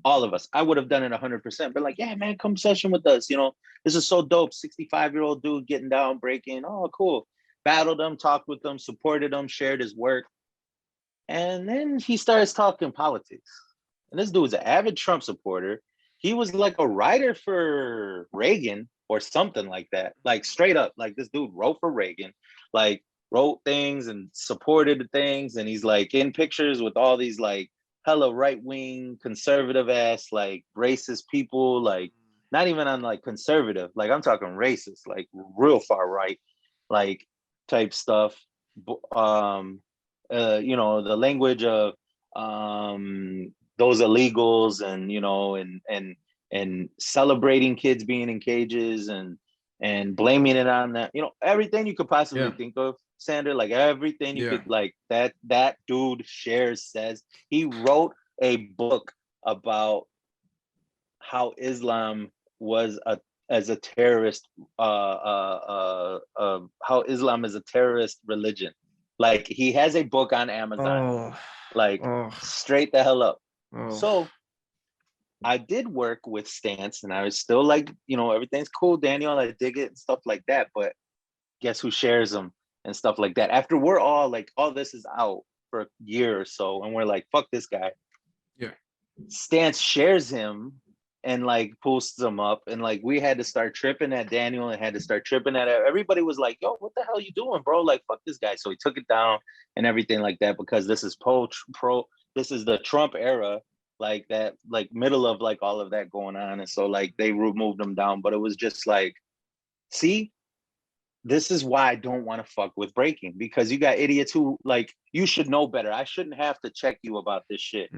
All of us, I would have done it 100%. But like, yeah, man, come session with us. You know, this is so dope. 65-year-old dude getting down, breaking. Oh, cool. Battled him, talked with him, supported him, shared his work. And then he starts talking politics. And this dude's an avid Trump supporter. He was like a writer for Reagan or something like that. Like straight up, like this dude wrote for Reagan, like wrote things and supported things. And he's like in pictures with all these like hella right-wing, conservative ass, like racist people, like not even on like conservative, like I'm talking racist, like real far right, like type stuff. You know, the language of those illegals, and you know, and celebrating kids being in cages, and blaming it on that, you know, everything you could possibly think of, Sander, like everything you could, like that dude says he wrote a book about how Islam was as a terrorist, how Islam is a terrorist religion. Like he has a book on Amazon, like straight the hell up. So I did work with Stance, and I was still like, you know, everything's cool, Daniel, I dig it and stuff like that. But guess who shares them and stuff like that? After we're all like, all this is out for a year or so, and we're like, fuck this guy. Yeah. Stance shares him and like posts them up, and like we had to start tripping at Daniel and had to start tripping at everybody. Was like, yo, what the hell you doing, bro? Like, fuck this guy. So he took it down and everything like that, because this is this is the Trump era, like that, like middle of like all of that going on. And so like they removed them down. But it was just like, see, this is why I don't want to fuck with Breaking, because you got idiots who like, you should know better. I shouldn't have to check you about this shit.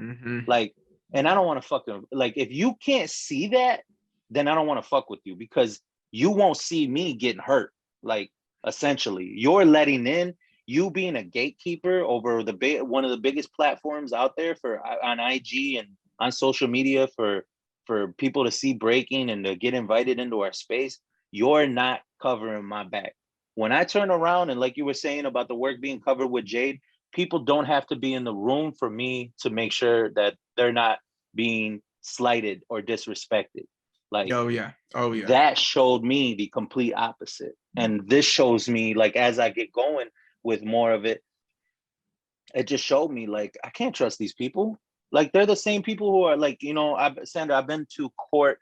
Like, and I don't want to fucking, like, if you can't see that, then I don't want to fuck with you, because you won't see me getting hurt. Like, essentially, you're letting in, you being a gatekeeper over one of the biggest platforms out there for on IG and on social media for people to see Breaking and to get invited into our space. You're not covering my back. When I turn around, and like you were saying about the work being covered with Jade, people don't have to be in the room for me to make sure that they're not being slighted or disrespected. Like, Oh yeah. Oh yeah. that showed me the complete opposite. And this shows me, like, as I get going with more of it, it just showed me, like, I can't trust these people. Like, they're the same people who are like, you know, Sandra, I've been to court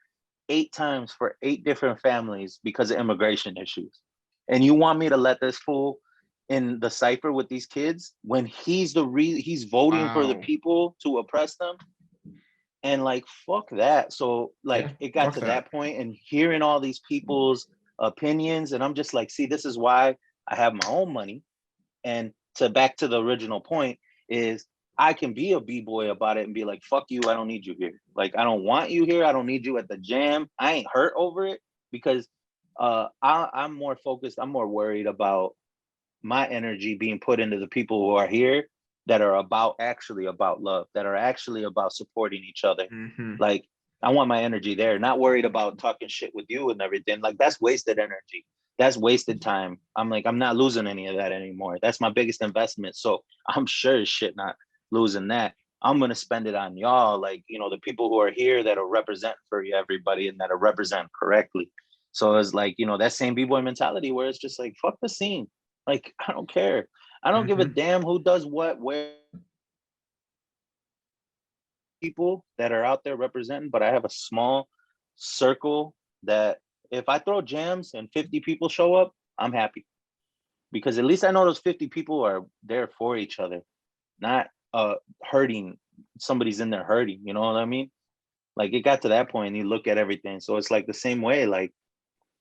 8 times for 8 different families because of immigration issues. And you want me to let this fool in the Cypher with these kids when he's he's voting for the Wow. people to oppress them? And like, fuck that. So like, Yeah. it got Fuck to that. that point and hearing all these people's opinions, and I'm just like, see, this is why I have my own money. And to back to the original point is, I can be a b-boy about it and be like, fuck you, I don't need you here. Like, I don't want you here. I don't need you at the jam. I ain't hurt over it, because I'm more focused. I'm more worried about my energy being put into the people who are here that are actually about love, that are actually about supporting each other. Mm-hmm. Like, I want my energy there, not worried about talking shit with you and everything. Like, that's wasted energy. That's wasted time. I'm like, I'm not losing any of that anymore. That's my biggest investment. So I'm sure as shit not losing that. I'm going to spend it on y'all. Like, you know, the people who are here that are represent for everybody and that are represent correctly. So it's like, you know, that same b-boy mentality where it's just like, fuck the scene. Like, I don't care. I don't give a Mm-hmm. damn who does what, where. People that are out there representing, but I have a small circle that if I throw jams and 50 people show up, I'm happy, because at least I know those 50 people are there for each other, not hurting. Somebody's in there hurting, you know what I mean? Like, it got to that point and you look at everything. So it's like the same way, like,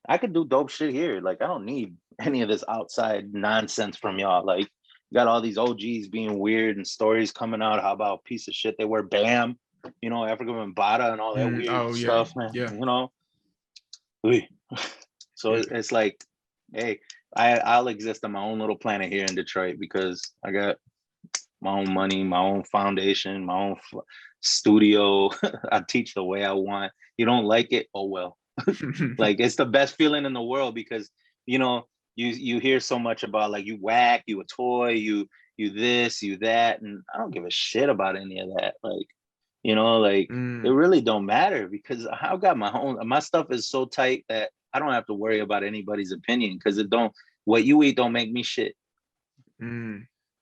I could do dope shit here. Like, I don't need any of this outside nonsense from y'all. Like, you got all these OGs being weird and stories coming out. How about piece of shit they wear BAM, you know, Africa Bambaataa and all that weird Oh yeah. stuff, man. Yeah. You know, so Yeah. it's like, hey, I'll exist on my own little planet here in Detroit because I got my own money, my own foundation, my own studio. I teach the way I want. You don't like it? Oh well. Like, it's the best feeling in the world, because, you know, you hear so much about, like, you whack, you a toy, you this, you that, and I don't give a shit about any of that. Like, you know, like, it really don't matter, because I got my stuff is so tight that I don't have to worry about anybody's opinion, because what you eat don't make me shit.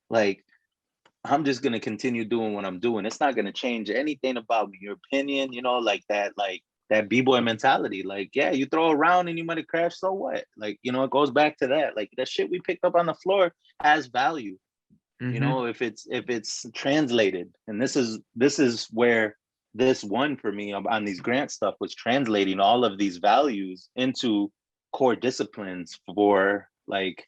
Like, I'm just gonna continue doing what I'm doing. It's not gonna change anything about me. Your opinion, you know, like that b-boy mentality. Like, yeah, you throw around and you might have crashed, so what? Like, you know, it goes back to that. Like, that shit we picked up on the floor has value. You know, if it's translated. And this is where this one for me on these grant stuff was translating all of these values into core disciplines for, like,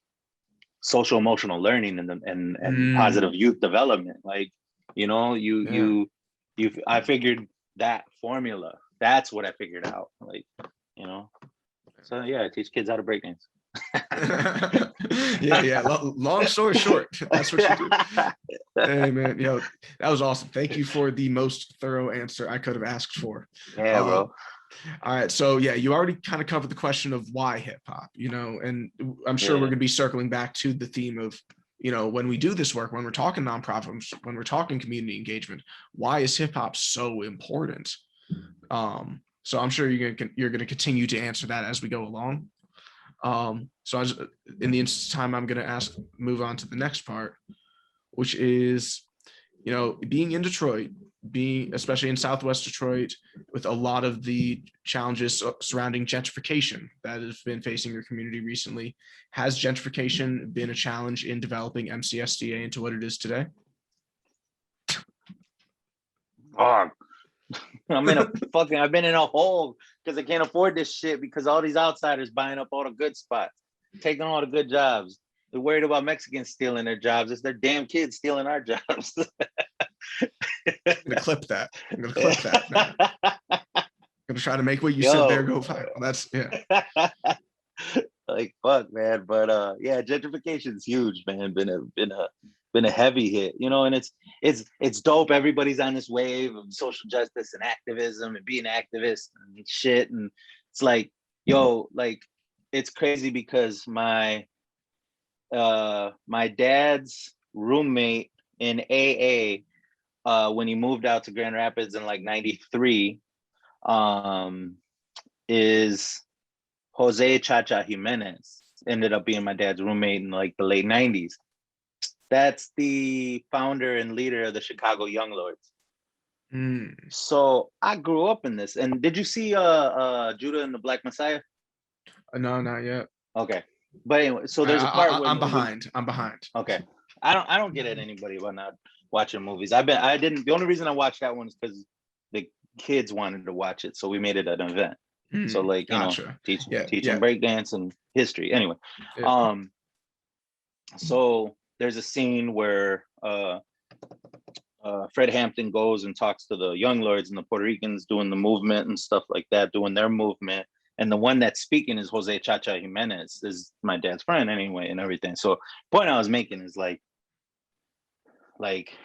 social emotional learning and positive youth development. Like, you know, I figured that formula. That's what I figured out. Like, you know, so yeah, I teach kids how to break dance. Yeah. Long story short, that's what you do. Hey man, that was awesome. Thank you for the most thorough answer I could have asked for. Yeah, bro. All right, so yeah, you already kind of covered the question of why hip hop, you know, and I'm sure we're going to be circling back to the theme of, you know, when we do this work, when we're talking nonprofits, when we're talking community engagement, why is hip hop so important? So I'm sure you're going to continue to answer that as we go along. So in the interest of time, I'm going to move on to the next part, which is, you know, being in Detroit, especially in Southwest Detroit, with a lot of the challenges surrounding gentrification that has been facing your community recently. Has gentrification been a challenge in developing MCSDA into what it is today? I've been in a hole because I can't afford this shit, because all these outsiders buying up all the good spots, taking all the good jobs. They're worried about Mexicans stealing their jobs. It's their damn kids stealing our jobs. I'm gonna clip that. Man. I'm gonna try to make what you said there go viral. That's like, fuck, man. But yeah, gentrification is huge, man. Been a heavy hit, you know, and it's dope. Everybody's on this wave of social justice and activism and being activists and shit. And it's like, yo, like, it's crazy because my dad's roommate in AA when he moved out to Grand Rapids in like 93 is Jose Chacha Jimenez. Ended up being my dad's roommate in like the late 90s. That's the founder and leader of the Chicago Young Lords. So I grew up in this. And did you see Judah and the Black Messiah? No, not yet. Okay. But anyway, so there's a part where I'm behind. Okay. I don't get at anybody about not watching movies. The only reason I watched that one is because the kids wanted to watch it. So we made it an event. So like, gotcha. teaching breakdance and history. Anyway. So there's a scene where Fred Hampton goes and talks to the Young Lords and the Puerto Ricans doing the movement and stuff like that, doing their movement. And the one that's speaking is Jose Chacha Jimenez, is my dad's friend anyway, and everything. So the point I was making is like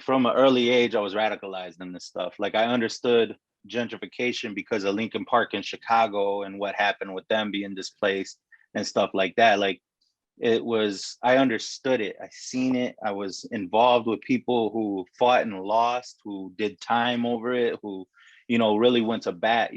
from an early age, I was radicalized in this stuff. Like I understood gentrification because of Lincoln Park in Chicago and what happened with them being displaced and stuff like that. Like I understood it. I seen it. I was involved with people who fought and lost, who did time over it, who, really went to bat,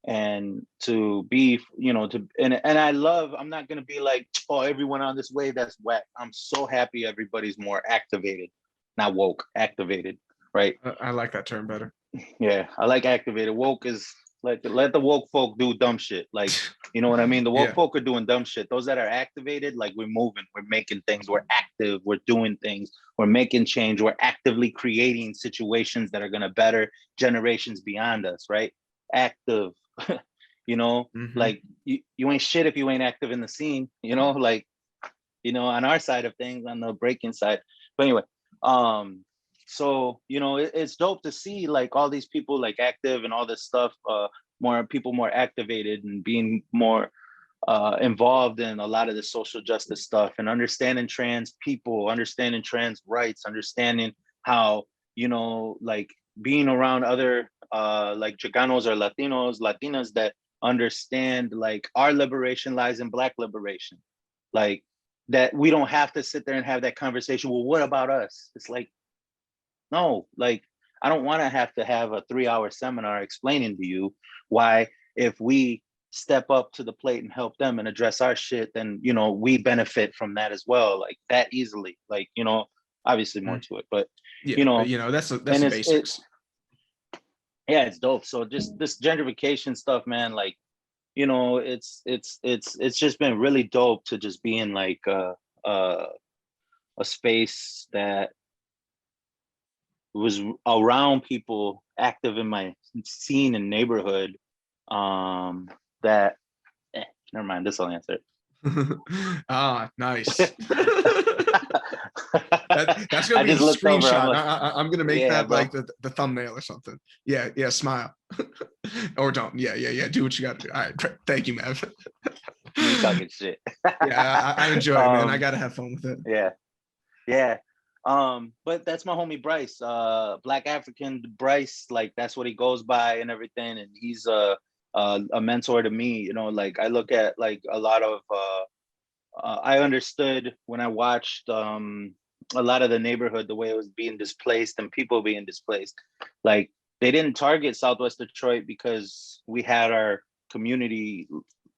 and to be, and I'm not going to be like, oh, everyone on this wave, that's whack. I'm so happy everybody's more activated, not woke, activated, right? I like that term better. Yeah, I like activated. Woke is let the woke folk do dumb shit. Like, you know what I mean? The woke folk are doing dumb shit. Those that are activated, like we're moving, we're making things, we're active, we're doing things, we're making change, we're actively creating situations that are going to better generations beyond us, right? Active, like you ain't shit if you ain't active in the scene, like, on our side of things, on the Breakin side. But anyway, so, it's dope to see like all these people like active and all this stuff, more people more activated and being more involved in a lot of the social justice stuff and understanding trans people, understanding trans rights, understanding how, like being around other like Chicanos or Latinas that understand like our liberation lies in Black liberation. Like that we don't have to sit there and have that conversation. Well, what about us? It's like, no, like, I don't want to have a 3-hour seminar explaining to you why if we step up to the plate and help them and address our shit, then, we benefit from that as well, like that easily, like, obviously more to it, but, that's the basics. It's dope. So just this gentrification stuff, man, like, it's just been really dope to just be in like a space that was around people active in my scene and neighborhood. Never mind, this will answer it. Nice. That's gonna be a screenshot. Like, I'm gonna make that bro. Like the thumbnail or something. Yeah, smile. Or don't. Yeah. Do what you gotta do. All right, thank you, Mav. You talking shit. Yeah, I enjoy it, man. I gotta have fun with it. Yeah. But that's my homie Bryce, Black African Bryce, like that's what he goes by and everything, and he's a mentor to me. Like I look at like a lot of I understood when I watched a lot of the neighborhood, the way it was being displaced and people being displaced. Like they didn't target Southwest Detroit because we had our community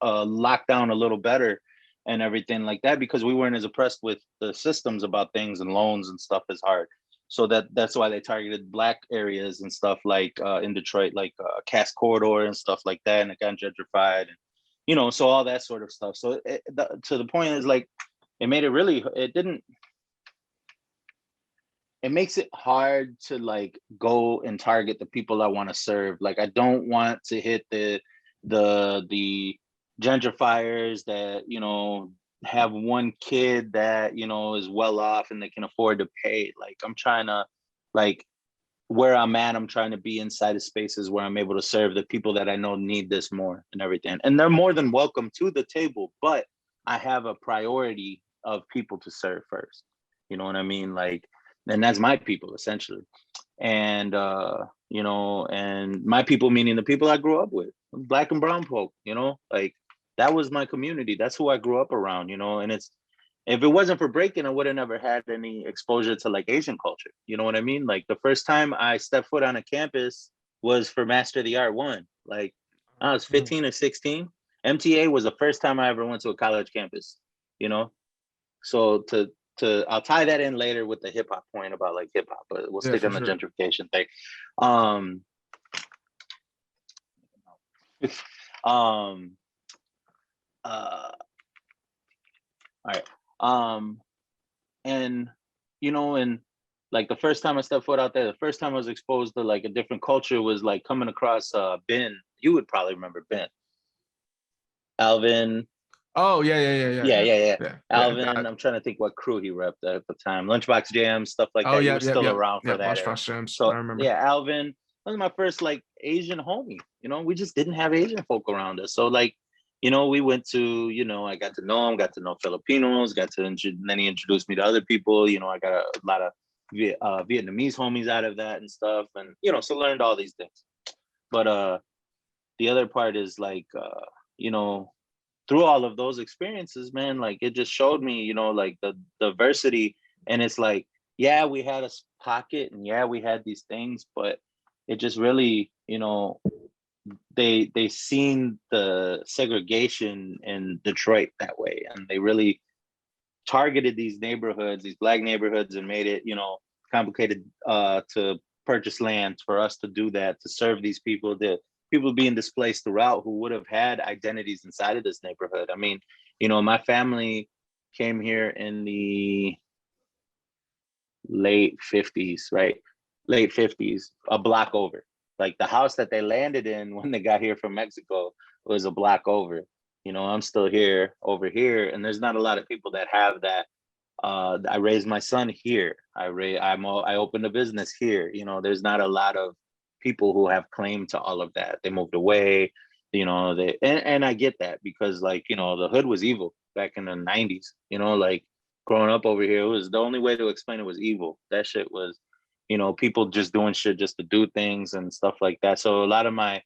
locked down a little better and everything like that, because we weren't as oppressed with the systems about things and loans and stuff as hard. So that's why they targeted Black areas and stuff like in Detroit, like Cass Corridor and stuff like that, and it got gentrified, and so all that sort of stuff. So to the point is like, it makes it hard to like go and target the people I want to serve. Like I don't want to hit the gentrifiers that have one kid that is well off and they can afford to pay. Like I'm trying to, like where I'm at, I'm trying to be inside of spaces where I'm able to serve the people that I know need this more and everything, and they're more than welcome to the table, but I have a priority of people to serve first, you know what I mean? Like, and that's my people essentially, and and my people meaning the people I grew up with, Black and brown folk, like that was my community. That's who I grew up around, and If it wasn't for Breakin, I would have never had any exposure to like Asian culture. You know what I mean? Like the first time I stepped foot on a campus was for Master the Art One. Like I was 15 or 16. MTA was the first time I ever went to a college campus, you know? So I'll tie that in later with the hip hop point about like hip hop, but we'll Yeah, stick for on the sure. gentrification thing. Um, um, all right. And you know, and like the first time I stepped foot out there, the first time I was exposed to like a different culture was like coming across Ben. You would probably remember Ben. Alvin. Oh yeah. Alvin, I'm trying to think what crew he repped at the time. Lunchbox Jam, stuff like Oh that. He yeah, was still around for yeah. that era. Lunchbox Jams. I So remember. yeah, Alvin was my first like Asian homie. You know, we just didn't have Asian folk around us. So like, you know, we went to, you know, I got to know him, got to know Filipinos, then he introduced me to other people. You know, I got a lot of Vietnamese homies out of that and stuff, and you know, so learned all these things. But the other part is like, you know, through all of those experiences, man, like it just showed me, you know, like the diversity. And it's like, yeah, we had a pocket and yeah, we had these things, but it just really, you know, they seen the segregation in Detroit that way. And they really targeted these neighborhoods, these Black neighborhoods, and made it, you know, complicated to purchase land for us to do that, to serve these people, the people being displaced throughout who would have had identities inside of this neighborhood. I mean, you know, my family came here in the late 50s, right? Late 50s, a block over. Like the house that they landed in when they got here from Mexico was a block over. You know, I'm still here over here, and there's not a lot of people that have that. I raised my son here. I opened a business here. You know, there's not a lot of people who have claim to all of that. They moved away. You know, and I get that because like, you know, the hood was evil back in the 90s. You know, like growing up over here, it was the only way to explain it was evil. That shit was, you know, people just doing shit just to do things and stuff like that. So a lot of my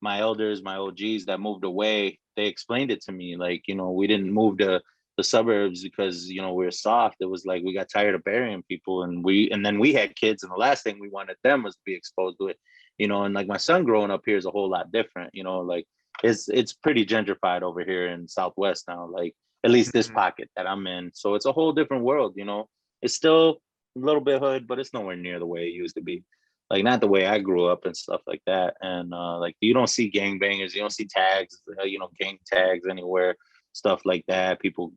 elders, my OGs that moved away, they explained it to me. Like, you know, we didn't move to the suburbs because, you know, we were soft. It was like we got tired of burying people, and then we had kids, and the last thing we wanted them was to be exposed to it. You know, and like my son growing up here is a whole lot different. You know, like it's pretty gentrified over here in Southwest now. Like at least this pocket that I'm in. So it's a whole different world. You know, it's still a little bit hood, but it's nowhere near the way it used to be. Like not the way I grew up and stuff like that. And like you don't see gangbangers, you don't see tags, you know, gang tags anywhere, stuff like that. People,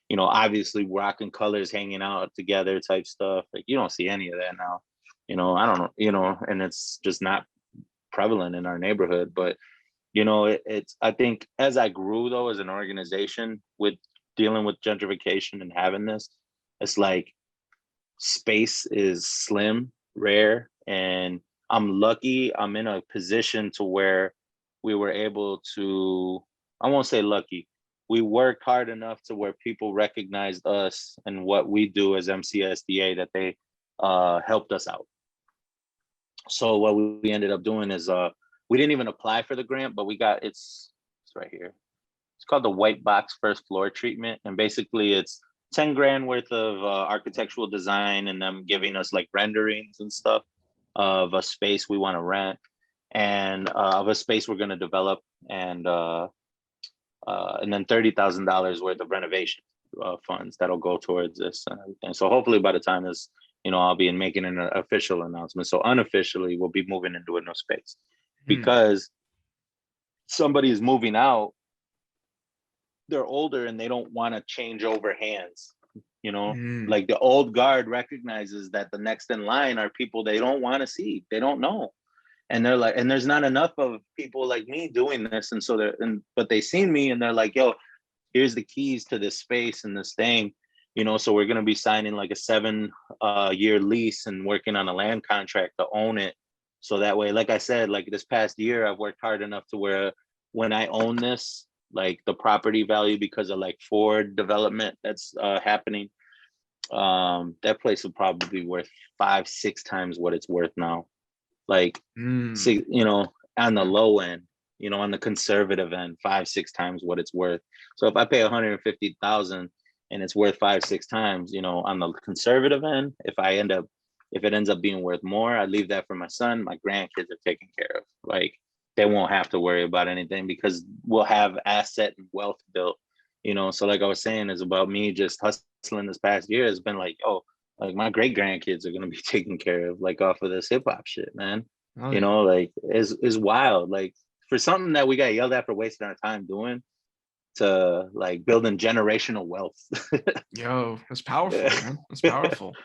you know, obviously rocking colors, hanging out together type stuff. Like you don't see any of that now. You know, I don't know, you know, and it's just not prevalent in our neighborhood. But you know, it's I think as I grew though as an organization with dealing with gentrification and having this, it's like space is slim, rare, and I'm lucky I'm in a position to where we were able to, I won't say lucky, we worked hard enough to where people recognized us and what we do as MCSDA, that they helped us out. So what we ended up doing is we didn't even apply for the grant, but we got, it's right here. It's called the White Box First Floor Treatment. And basically it's 10 grand worth of architectural design and them giving us like renderings and stuff of a space we want to rent and of a space we're going to develop, and then $30,000 worth of renovation funds that'll go towards this and everything. So hopefully by the time this, you know, I'll be making an official announcement. So unofficially, we'll be moving into a new space because somebody is moving out. They're older and they don't want to change over hands. You know, like the old guard recognizes that the next in line are people they don't want to see. They don't know. And they're like, and there's not enough of people like me doing this. And so but they seen me and they're like, yo, here's the keys to this space and this thing, you know, so we're going to be signing like a 7-year lease and working on a land contract to own it. So that way, like I said, like this past year, I've worked hard enough to where when I own this, like the property value, because of like Ford development that's happening, that place will probably be worth 5-6 times what it's worth now. Like, see, you know, on the low end, you know, on the conservative end, 5-6 times what it's worth. So if I pay 150,000 and it's worth 5-6 times, you know, on the conservative end. If it ends up being worth more, I leave that for my son. My grandkids are taken care of. Like, they won't have to worry about anything because we'll have asset and wealth built, you know. So like I was saying, is about me just hustling this past year has been like, oh, like my great grandkids are gonna be taken care of, like off of this hip hop shit, man. Oh, You yeah. know, like is wild. Like, for something that we got yelled at for wasting our time doing, to like building generational wealth. Yo, that's powerful, man. That's powerful.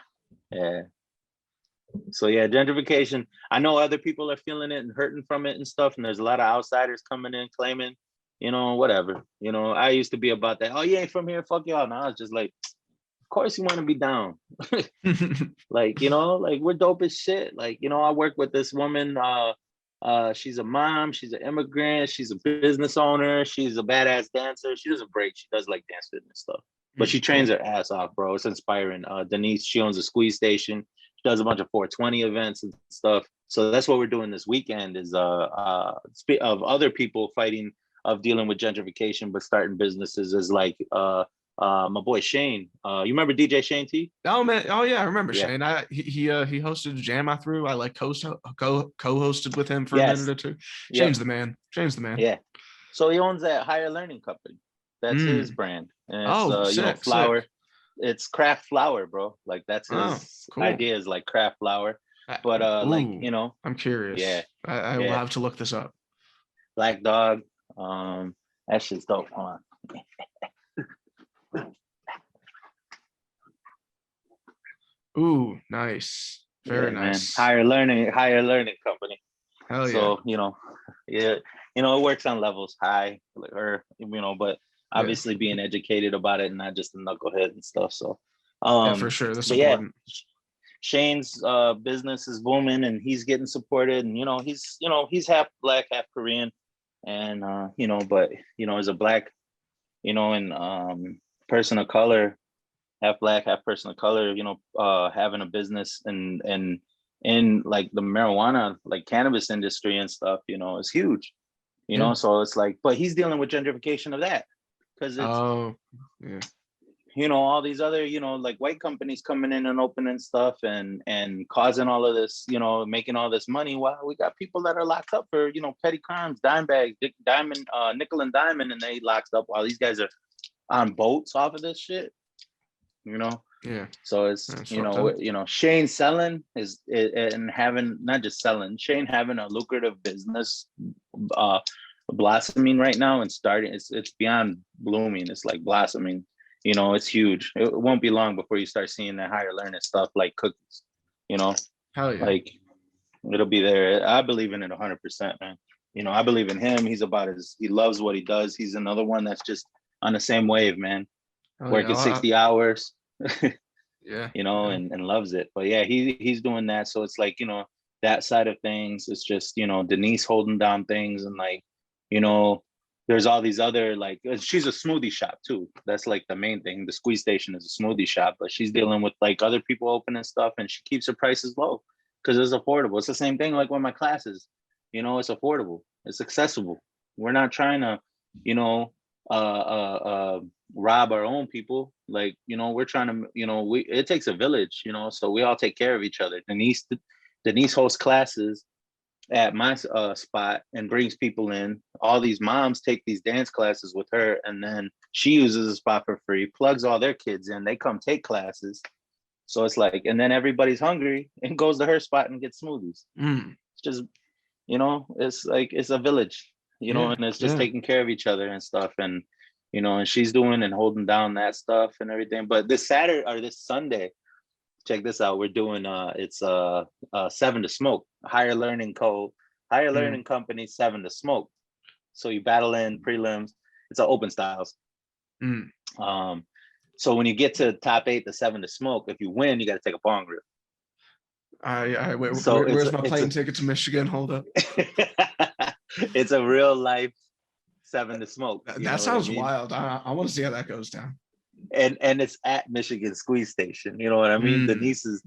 Yeah. So yeah, gentrification. I know other people are feeling it and hurting from it and stuff, and there's a lot of outsiders coming in claiming, you know, whatever. You know, I used to be about that. Oh, you ain't from here, fuck y'all. Now it's just like, of course you want to be down. Like, you know, like we're dope as shit. Like, you know, I work with this woman. She's a mom. She's an immigrant. She's a business owner. She's a badass dancer. She doesn't break. She does like dance fitness stuff, but she trains her ass off, bro. It's inspiring. Denise, she owns a squeeze station. She does a bunch of 420 events and stuff. So that's what we're doing this weekend is of other people fighting of dealing with gentrification, but starting businesses is like my boy Shane. You remember DJ Shane T? Oh man, oh yeah, I remember Yeah. Shane. He hosted a jam I threw. I like co-hosted with him for a Yes. minute or two. Yep. Shane's the man. Shane's the man. Yeah. So he owns that higher learning company. That's his brand. And it's you know, sick, flour. sick. It's craft flour, bro. Like that's his Cool. idea is like craft flour. But like, you know, I'm curious. yeah. I will have to look this up. Black Dog. That shit's dope. Hold on. Ooh, nice. Very nice. Man. Higher learning company. Hell yeah. So, you know, yeah, you know, it works on levels high, or you know, but obviously being educated about it and not just a knucklehead and stuff. So yeah, for sure. That's important. Yeah, Shane's business is booming and he's getting supported, and you know, he's half black, half Korean, and you know, but you know, as a black, you know, and person of color, half black, half person of color, you know, having a business and in like the marijuana, like cannabis industry and stuff, you know, is huge, you know. So it's like, but he's dealing with gentrification of that because it's you know, all these other, you know, like white companies coming in and opening stuff and causing all of this, you know, making all this money while we got people that are locked up for, you know, petty crimes, dime bags, nickel and diamond, and they locked up while these guys are on boats off of this shit, you know. Yeah. So it's you know, Shane selling is and having not just selling, Shane having a lucrative business blossoming right now and starting. It's beyond blooming. It's like blossoming. You know, it's huge. It won't be long before you start seeing that higher learning stuff like cookies. You know, hell yeah. Like it'll be there. I believe in it 100%, man. You know, I believe in him. He's about he loves what he does. He's another one that's just on the same wave, man. Working 60 hours. Yeah. You know, and loves it. But yeah, he's doing that. So it's like, you know, that side of things. It's just, you know, Denise holding down things and like, you know, there's all these other like she's a smoothie shop too. That's like the main thing. The squeeze station is a smoothie shop, but she's dealing with like other people opening stuff and she keeps her prices low because it's affordable. It's the same thing like with my classes, you know, it's affordable, it's accessible. We're not trying to, you know, rob our own people. Like, you know, we're trying to, you know, it takes a village, you know, so we all take care of each other. Denise hosts classes at my spot and brings people in. All these moms take these dance classes with her, and then she uses the spot for free, plugs all their kids in, they come take classes. So it's like, and then everybody's hungry and goes to her spot and gets smoothies. It's just, you know, it's like it's a village, you know, and it's just taking care of each other and stuff. And you know, and she's doing and holding down that stuff and everything. But this Saturday or this Sunday, check this out. We're doing it's 7 to Smoke, higher learning company, 7 to Smoke. So you battle in prelims. It's an open styles. So when you get to top 8, the 7 to Smoke, if you win, you got to take a bong rip. Where's my plane ticket to Michigan? Hold up. It's a real life 7 to Smoke. That sounds wild. I want to see how that goes down. And it's at Michigan Squeeze Station. You know what I mean? Denise is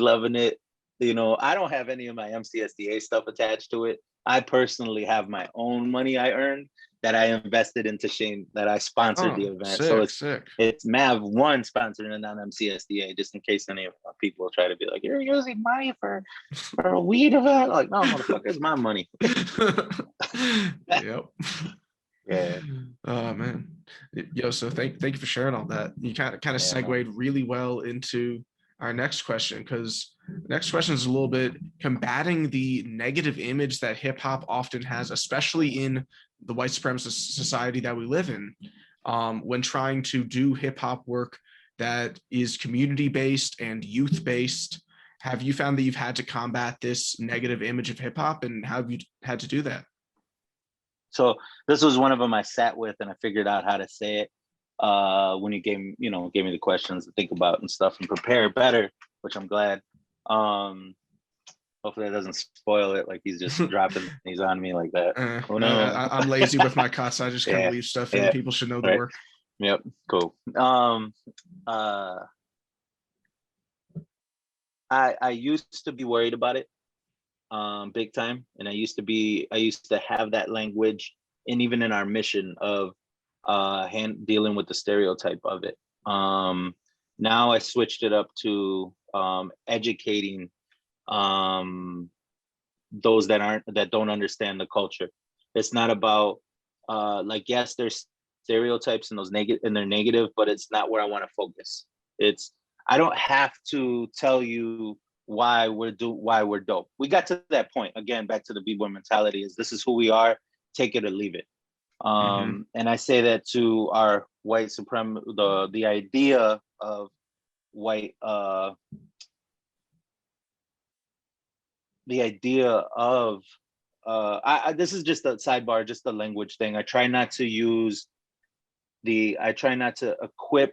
loving it. You know, I don't have any of my MCSDA stuff attached to it. I personally have my own money I earned that I invested into Shane, that I sponsored the event. So Sick. it's Mav-One sponsoring it on MCSDA, just in case any of people try to be like, you're using money for a weed event. Like, no, motherfucker, it's my money. Yep. Yeah. Oh man. Yo, so thank you for sharing all that. You kind of segued really well into our next question, because the next question is a little bit combating the negative image that hip hop often has, especially in the white supremacist society that we live in, when trying to do hip hop work that is community based and youth based. Have you found that you've had to combat this negative image of hip hop, and how have you had to do that? So this was one of them I sat with, and I figured out how to say it when you gave me the questions to think about and stuff and prepare better, which I'm glad. Hopefully that doesn't spoil it, like he's just dropping these on me like that. Oh no. I'm lazy with my cuts. I just kind of leave stuff in. People should know the work. Yep, cool. I used to be worried about it big time, and I used to have that language, and even in our mission of dealing with the stereotype of it. Now I switched it up to educating those that don't understand the culture. It's not about like, yes, there's stereotypes and they're negative, but it's not where I want to focus. I don't have to tell you why we're dope. We got to that point again, back to the b-boy mentality, is this is who we are, take it or leave it. And I say that to our white supremacy, the idea of white the idea of this is just a sidebar, just a language thing. I try not to equip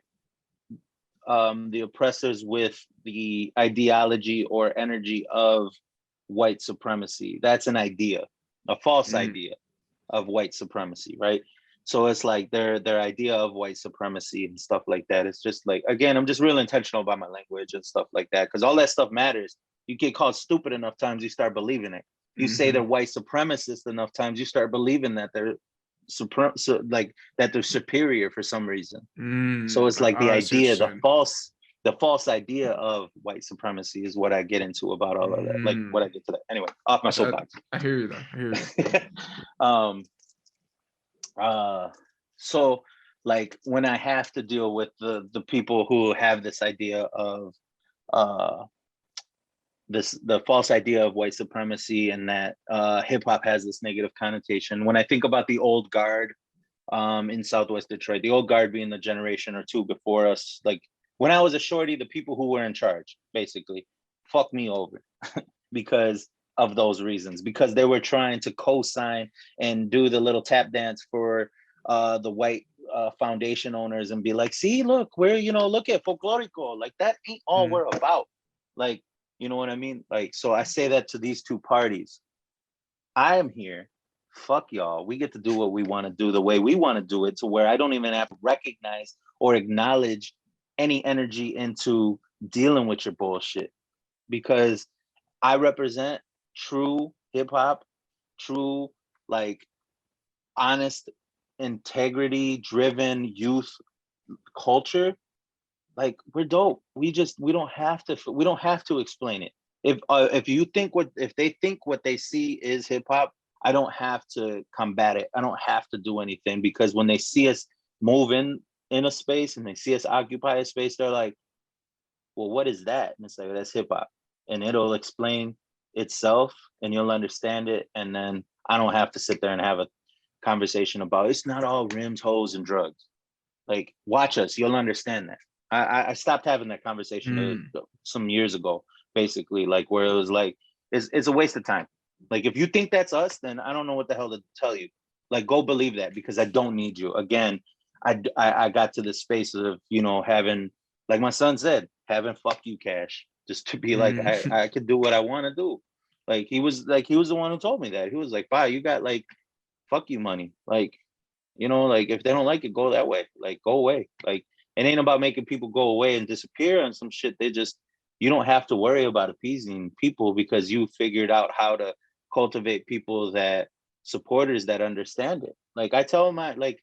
the oppressors with the ideology or energy of white supremacy. That's an idea, a false idea of white supremacy, right? So it's like their idea of white supremacy and stuff like that. It's just like, again, I'm just real intentional about my language and stuff like that, because all that stuff matters. You get called stupid enough times, you start believing it. You say they're white supremacists enough times, you start believing that they're that they're superior for some reason. So it's like the idea, the false idea of white supremacy is what I get into about all of that. Like what I get to that. Anyway, off my soapbox. I hear you though. So like when I have to deal with the people who have this idea of the false idea of white supremacy, and that hip hop has this negative connotation. When I think about the old guard in Southwest Detroit, the old guard being the generation or two before us, like when I was a shorty, the people who were in charge basically fucked me over because of those reasons, because they were trying to co-sign and do the little tap dance for the white foundation owners and be like, see, look, we're, look at folklorico, like that ain't all we're about. Like, you know what I mean? Like, so I say that to these two parties. I am here. Fuck y'all. We get to do what we want to do the way we want to do it, to where I don't even have to recognize or acknowledge any energy into dealing with your bullshit, because I represent true hip hop, true, like, honest, integrity driven youth culture. Like, we're dope. We don't have to explain it. If they think what they see is hip hop, I don't have to combat it. I don't have to do anything, because when they see us move in a space and they see us occupy a space, they're like, well, what is that? And it's like, that's hip hop. And it'll explain itself and you'll understand it. And then I don't have to sit there and have a conversation about, it's not all rims, hoes, and drugs. Like, watch us, you'll understand that. I stopped having that conversation some years ago, basically, like, where it was like, it's a waste of time. Like, if you think that's us, then I don't know what the hell to tell you. Like, go believe that, because I don't need you. Again, I got to the space of, having, like my son said, having fuck you cash, just to be like, I could do what I want to do. Like, he was the one who told me that. He was like, "Bye, you got like fuck you money. Like, like, if they don't like it, go that way. Like, go away. Like, it ain't about making people go away and disappear on some shit. You don't have to worry about appeasing people, because you figured out how to cultivate people that supporters that understand it. Like I tell my like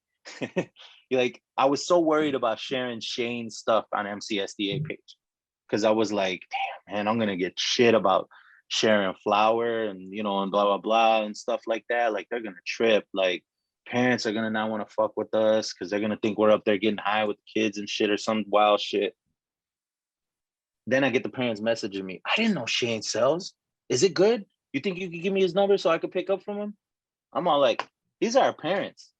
like I was so worried about sharing Shane's stuff on MCSDA page because I was like, damn man, I'm gonna get shit about sharing flour and you know and blah blah blah and stuff like that. Like they're gonna trip. Like parents are gonna not want to fuck with us because they're gonna think we're up there getting high with kids and shit or some wild shit. Then I get the parents messaging me. I didn't know Shane sells. Is it good? You think you could give me his number so I could pick up from him? I'm all like, these are our parents.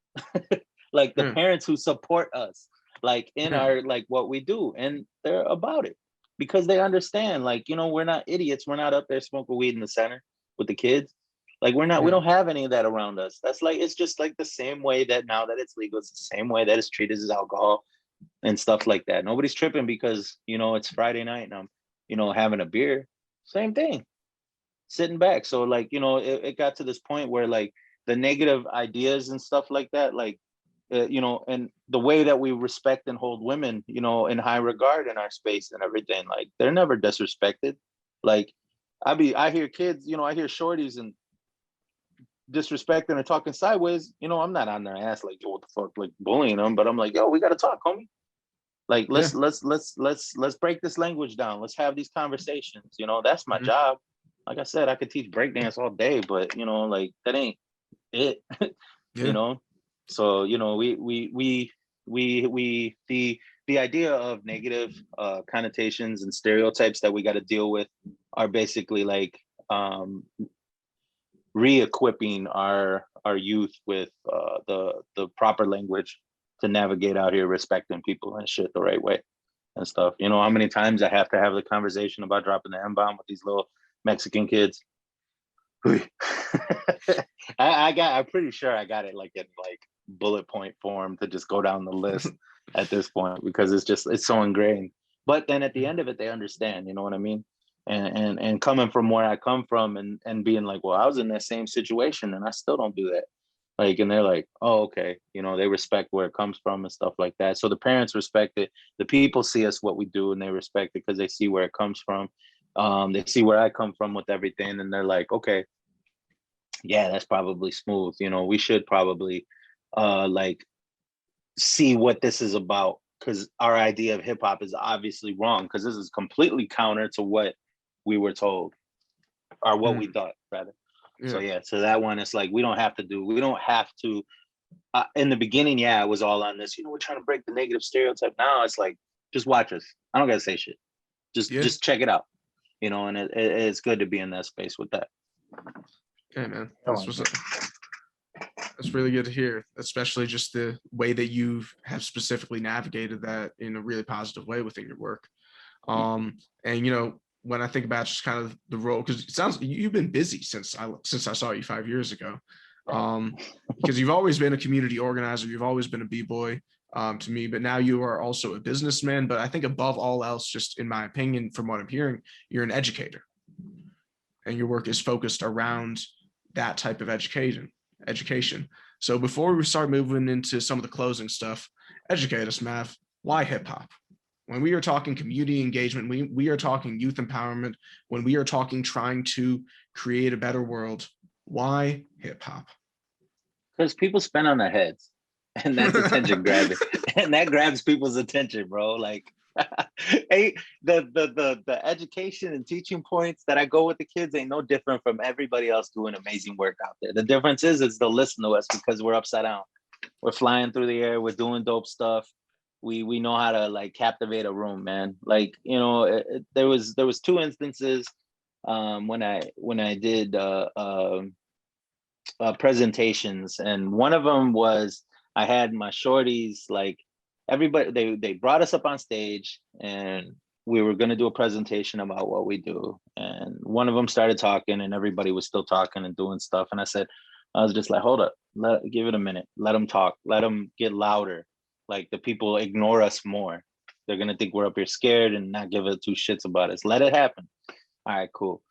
Like the parents who support us, like in our like what we do. And they're about it because they understand, like, you know, we're not idiots. We're not up there smoking weed in the center with the kids. Like we're not, we don't have any of that around us. That's like, it's just like the same way that now that it's legal, it's the same way that it's treated as alcohol and stuff like that. Nobody's tripping because, you know, it's Friday night and I'm, you know, having a beer. Same thing, sitting back. So like, you know, it got to this point where like the negative ideas and stuff like that, like, you know, and the way that we respect and hold women, you know, in high regard in our space and everything, like they're never disrespected. Like I hear kids, you know, I hear shorties and disrespecting and talking sideways, you know, I'm not on their ass like, yo, what the fuck, like bullying them, but I'm like, yo, we got to talk, homie. Like, let's break this language down. Let's have these conversations. You know, that's my job. Like I said, I could teach breakdance all day, but you know, like that ain't it. You know, so you know, the idea of negative connotations and stereotypes that we got to deal with are basically like re-equipping our youth with the proper language to navigate out here respecting people and shit the right way and stuff. You know how many times I have to have the conversation about dropping the M-bomb with these little Mexican kids? I'm pretty sure I got it like in like bullet point form to just go down the list at this point because it's so ingrained. But then at the end of it, they understand, you know what I mean? And coming from where I come from and being like, well, I was in that same situation and I still don't do that. Like, and they're like, oh, okay. You know, they respect where it comes from and stuff like that. So the parents respect it. The people see us, what we do, and they respect it because they see where it comes from. They see where I come from with everything. And they're like, okay, yeah, that's probably smooth. You know, we should probably like see what this is about because our idea of hip hop is obviously wrong because this is completely counter to what we were told or what we thought rather. So yeah, so that one, it's like, we don't have to, in the beginning, yeah, it was all on this, you know, we're trying to break the negative stereotype. Now it's like, just watch us. I don't gotta say shit. Just check it out, you know, and it's good to be in that space with that. Okay, man. That's really good to hear, especially just the way that you have specifically navigated that in a really positive way within your work. And, you know, when I think about just kind of the role, because it sounds you've been busy since I saw you 5 years ago, because you've always been a community organizer, you've always been a b-boy to me, but now you are also a businessman. But I think above all else, just in my opinion, from what I'm hearing, you're an educator, and your work is focused around that type of education. So before we start moving into some of the closing stuff, educate us, Mav. Why hip hop? When we are talking community engagement, we are talking youth empowerment, when we are talking trying to create a better world, why hip hop? Because people spin on their heads and that's attention grabbing. And that grabs people's attention, bro. Like hey, the education and teaching points that I go with the kids ain't no different from everybody else doing amazing work out there. The difference is they'll listen to us because we're upside down. We're flying through the air, we're doing dope stuff. We know how to like captivate a room, man. Like, you know, there was 2 instances when I did presentations, and one of them was I had my shorties, like everybody, they brought us up on stage and we were going to do a presentation about what we do, and one of them started talking and everybody was still talking and doing stuff, and I was just like, hold up, give it a minute, let them talk, let them get louder. Like the people ignore us more. They're gonna think we're up here scared and not give a 2 shits about us. Let it happen. All right, cool.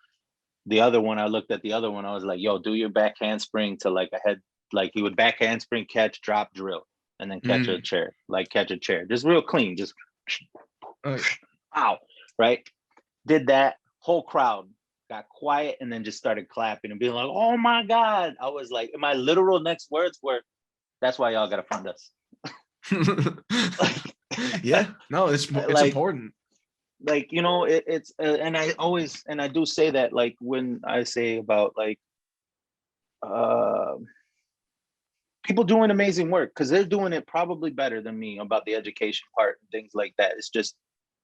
The other one, I looked at the other one, I was like, yo, do your back handspring to like a head, like you would back handspring, catch, drop, drill, and then catch a chair, like catch a chair. Just real clean, just ow, right? Did that, whole crowd got quiet, and then just started clapping and being like, "Oh my God." I was like, my literal next words were, "That's why y'all gotta fund us." Like, Yeah, no, it's like, important. like, it's and I do say that, like, when I say about like uh people doing amazing work, because they're doing it probably better than me about the education part and things like that. It's just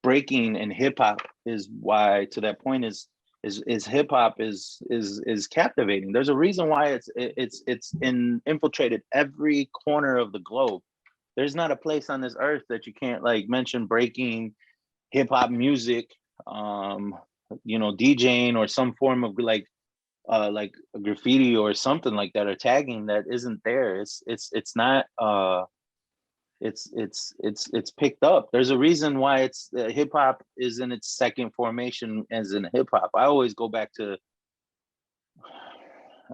breaking and hip hop is why, to that point, is hip hop is captivating. There's a reason why it's infiltrated every corner of the globe. There's not a place on this earth that you can't like mention breaking, hip hop music, DJing, or some form of like a graffiti or something like that, or tagging that isn't there. It's not it's picked up. There's a reason why it's hip hop is in its second formation as in hip hop. I always go back to,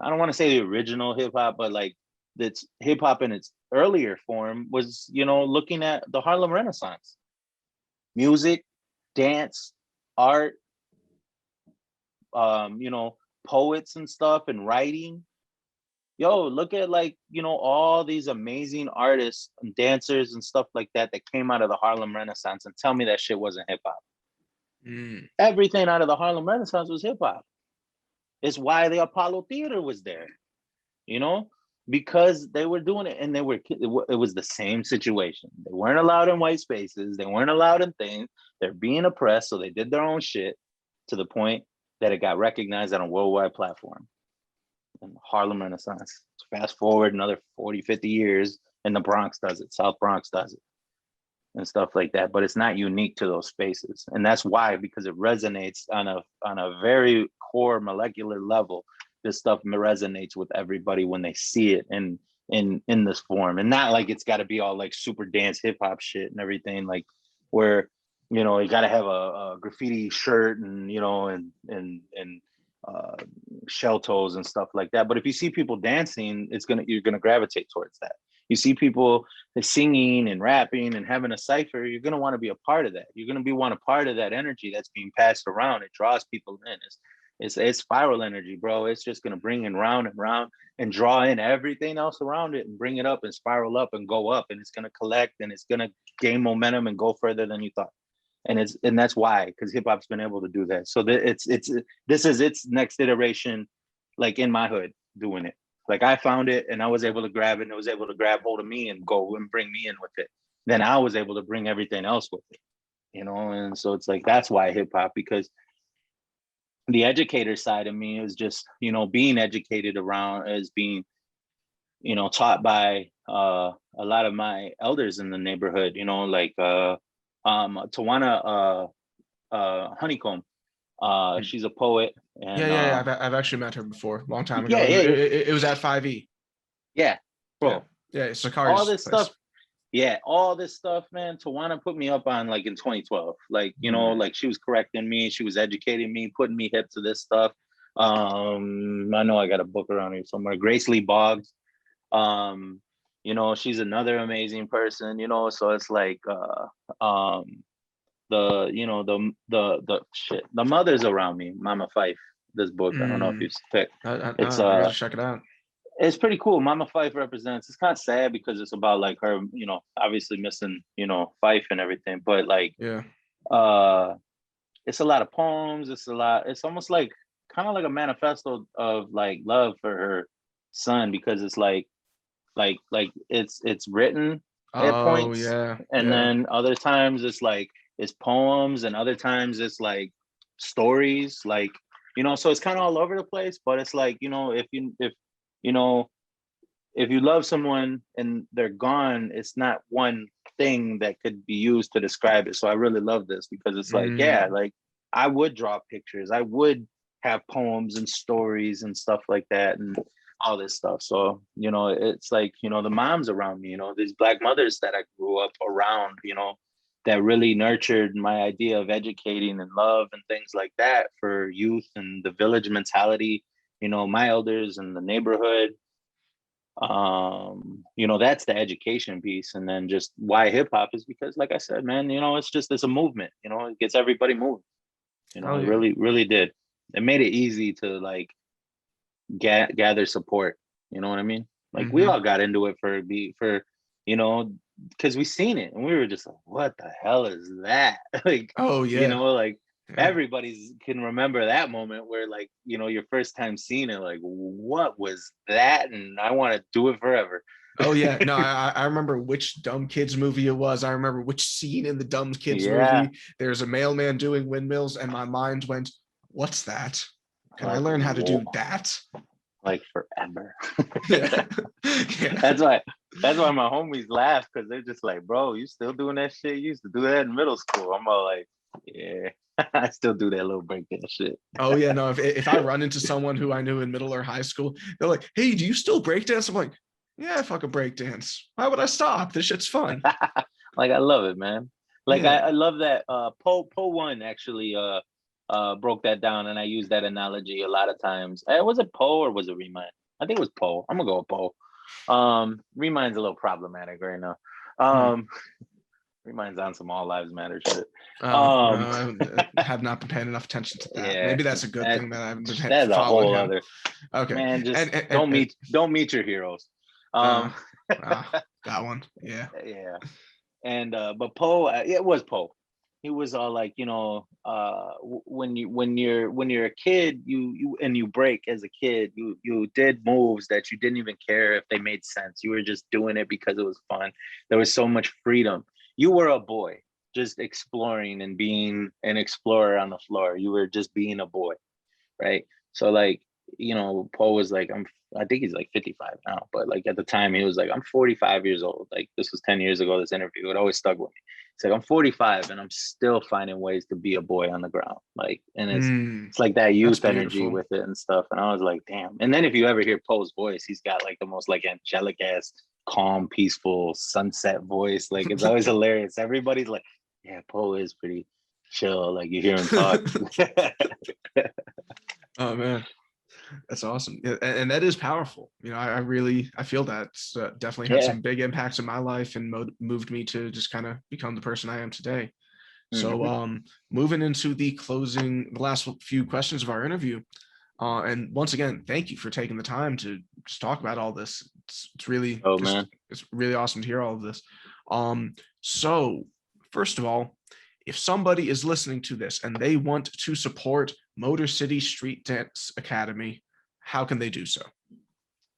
I don't want to say the original hip hop, but like that's hip hop in its earlier form was, looking at the Harlem Renaissance. Music, dance, art, poets and stuff, and writing. Yo, look at like, all these amazing artists and dancers and stuff like that came out of the Harlem Renaissance, and tell me that shit wasn't hip hop. Everything out of the Harlem Renaissance was hip hop. It's why the Apollo Theater was there, because they were doing it, and it was the same situation. They weren't allowed in white spaces. They weren't allowed in things. They're being oppressed. So they did their own shit to the point that it got recognized on a worldwide platform. And Harlem Renaissance. Fast forward another 40, 50 years, and the Bronx does it. South Bronx does it, and stuff like that. But it's not unique to those spaces. And that's why, because it resonates on a very core molecular level. This stuff resonates with everybody when they see it in this form, and not like it's got to be all like super dance hip hop shit and everything, like where you got to have a graffiti shirt and shell toes and stuff like that. But if you see people dancing, you're gonna gravitate towards that. You see people singing and rapping and having a cipher, you're gonna want to be a part of that. You're gonna want a part of that energy that's being passed around. It draws people in. It's spiral energy, bro. It's just gonna bring in round and round and draw in everything else around it and bring it up and spiral up and go up, and it's gonna collect and it's gonna gain momentum and go further than you thought. And that's why, because hip hop's been able to do that. So this is its next iteration, like in my hood doing it. Like I found it and I was able to grab it, and it was able to grab hold of me and go and bring me in with it. Then I was able to bring everything else with it, and so it's like, that's why hip hop, because the educator side of me is just, being educated around, as being, taught by a lot of my elders in the neighborhood, like Tawana Honeycomb. She's a poet. And yeah. I've actually met her before, long time ago. Yeah. It was at 5E. Yeah, bro. Yeah, Sakari's all this place. stuff. Yeah, all this stuff, man. Tawana put me up on like in 2012. Like, like she was correcting me, she was educating me, putting me hip to this stuff. I know I got a book around here somewhere. Grace Lee Boggs. She's another amazing person, so it's like the mothers around me, Mama Fife, this book. I don't know if you've picked. I gotta check it out. It's pretty cool. Mama Fife represents, it's kind of sad because it's about like her, obviously missing, Fife and everything, but like, yeah, it's a lot of poems. It's almost like kind of like a manifesto of like love for her son, because it's like it's written at points. Yeah. And then other times it's poems, and other times it's like stories, like, so it's kind of all over the place. But it's like, if you love someone and they're gone, it's not one thing that could be used to describe it. So I really love this, because it's like, yeah, like I would draw pictures, I would have poems and stories and stuff like that, and all this stuff. So, it's like, the moms around me, these Black mothers that I grew up around, that really nurtured my idea of educating and love and things like that for youth and the village mentality, my elders in the neighborhood. That's the education piece. And then just why hip hop is because, like I said, man, it's a movement, it gets everybody moving, it really, really did. it made it easy to like gather support. You know what I mean? Like we Mhm. all got into it for you know, because we seen it and we were just like, what the hell is that? Like, Oh you yeah. know, like Yeah. everybody's can remember that moment where like, you know, your first time seeing it, like, what was that? And I want to do it forever. Oh yeah. No, I remember which Dumb Kids movie it was. I remember which scene in the Dumb Kids Yeah, movie. There's a mailman doing windmills, and my mind went, "What's that? Can I like learn how to do that?" like forever. Yeah. Yeah. That's why my homies laugh, because they're just like, bro, you still doing that shit? You used to do that in middle school. I'm all like, yeah, I still do that little breakdance shit. Oh yeah. No, if I run into someone who I knew in middle or high school, they're like, "Hey, do you still breakdance?" I'm like, "Yeah, I fucking breakdance. Why would I stop? This shit's fun." Like I love it, man. Like Yeah. I love that Poe One actually broke that down, and I use that analogy a lot of times. Was it Poe or was it Remind? I think it was Poe. I'm gonna go with Poe. Remind's a little problematic right now. Hmm. Um Remind's on some all lives matter shit. Oh, Um I have not been paying enough attention to that. yeah, Maybe that's a good that thing that I haven't been that's a following whole him. other, Okay. man. Just And don't meet your heroes. uh, Um that one. Yeah. yeah. And but Poe, it was Poe. He was all like, you know, when you're a kid, you break as a kid, you did moves that you didn't even care if they made sense. You were just doing it because it was fun. There was so much freedom. You were a boy, just exploring and being an explorer on the floor. You were just being a boy, right? So like, you know, Poe was like, I think he's like 55 now, but like at the time he was like, I'm 45 years old. Like this was 10 years ago, this interview. It always stuck with me. It's like I'm 45 and I'm still finding ways to be a boy on the ground. Like, and Mm, it's like that that's youth energy beautiful. with it and stuff. And I was like, damn. And then if you ever hear Poe's voice, he's got like the most like angelic ass, calm, peaceful sunset voice. Like it's always hilarious. Everybody's like, yeah, Poe is pretty chill. Like you hear him talk. Oh man, that's awesome. Yeah, and that is powerful. You know, I really I feel that's definitely had Yeah. some big impacts in my life and moved me to just kind of become the person I am today. So, Hmm. moving into the last few questions of our interview. And once again, thank you for taking the time to just talk about all this. It's really Oh just man. it's really awesome to hear all of this. So first of all, if somebody is listening to this and they want to support Motor City Street Dance Academy, how can they do so?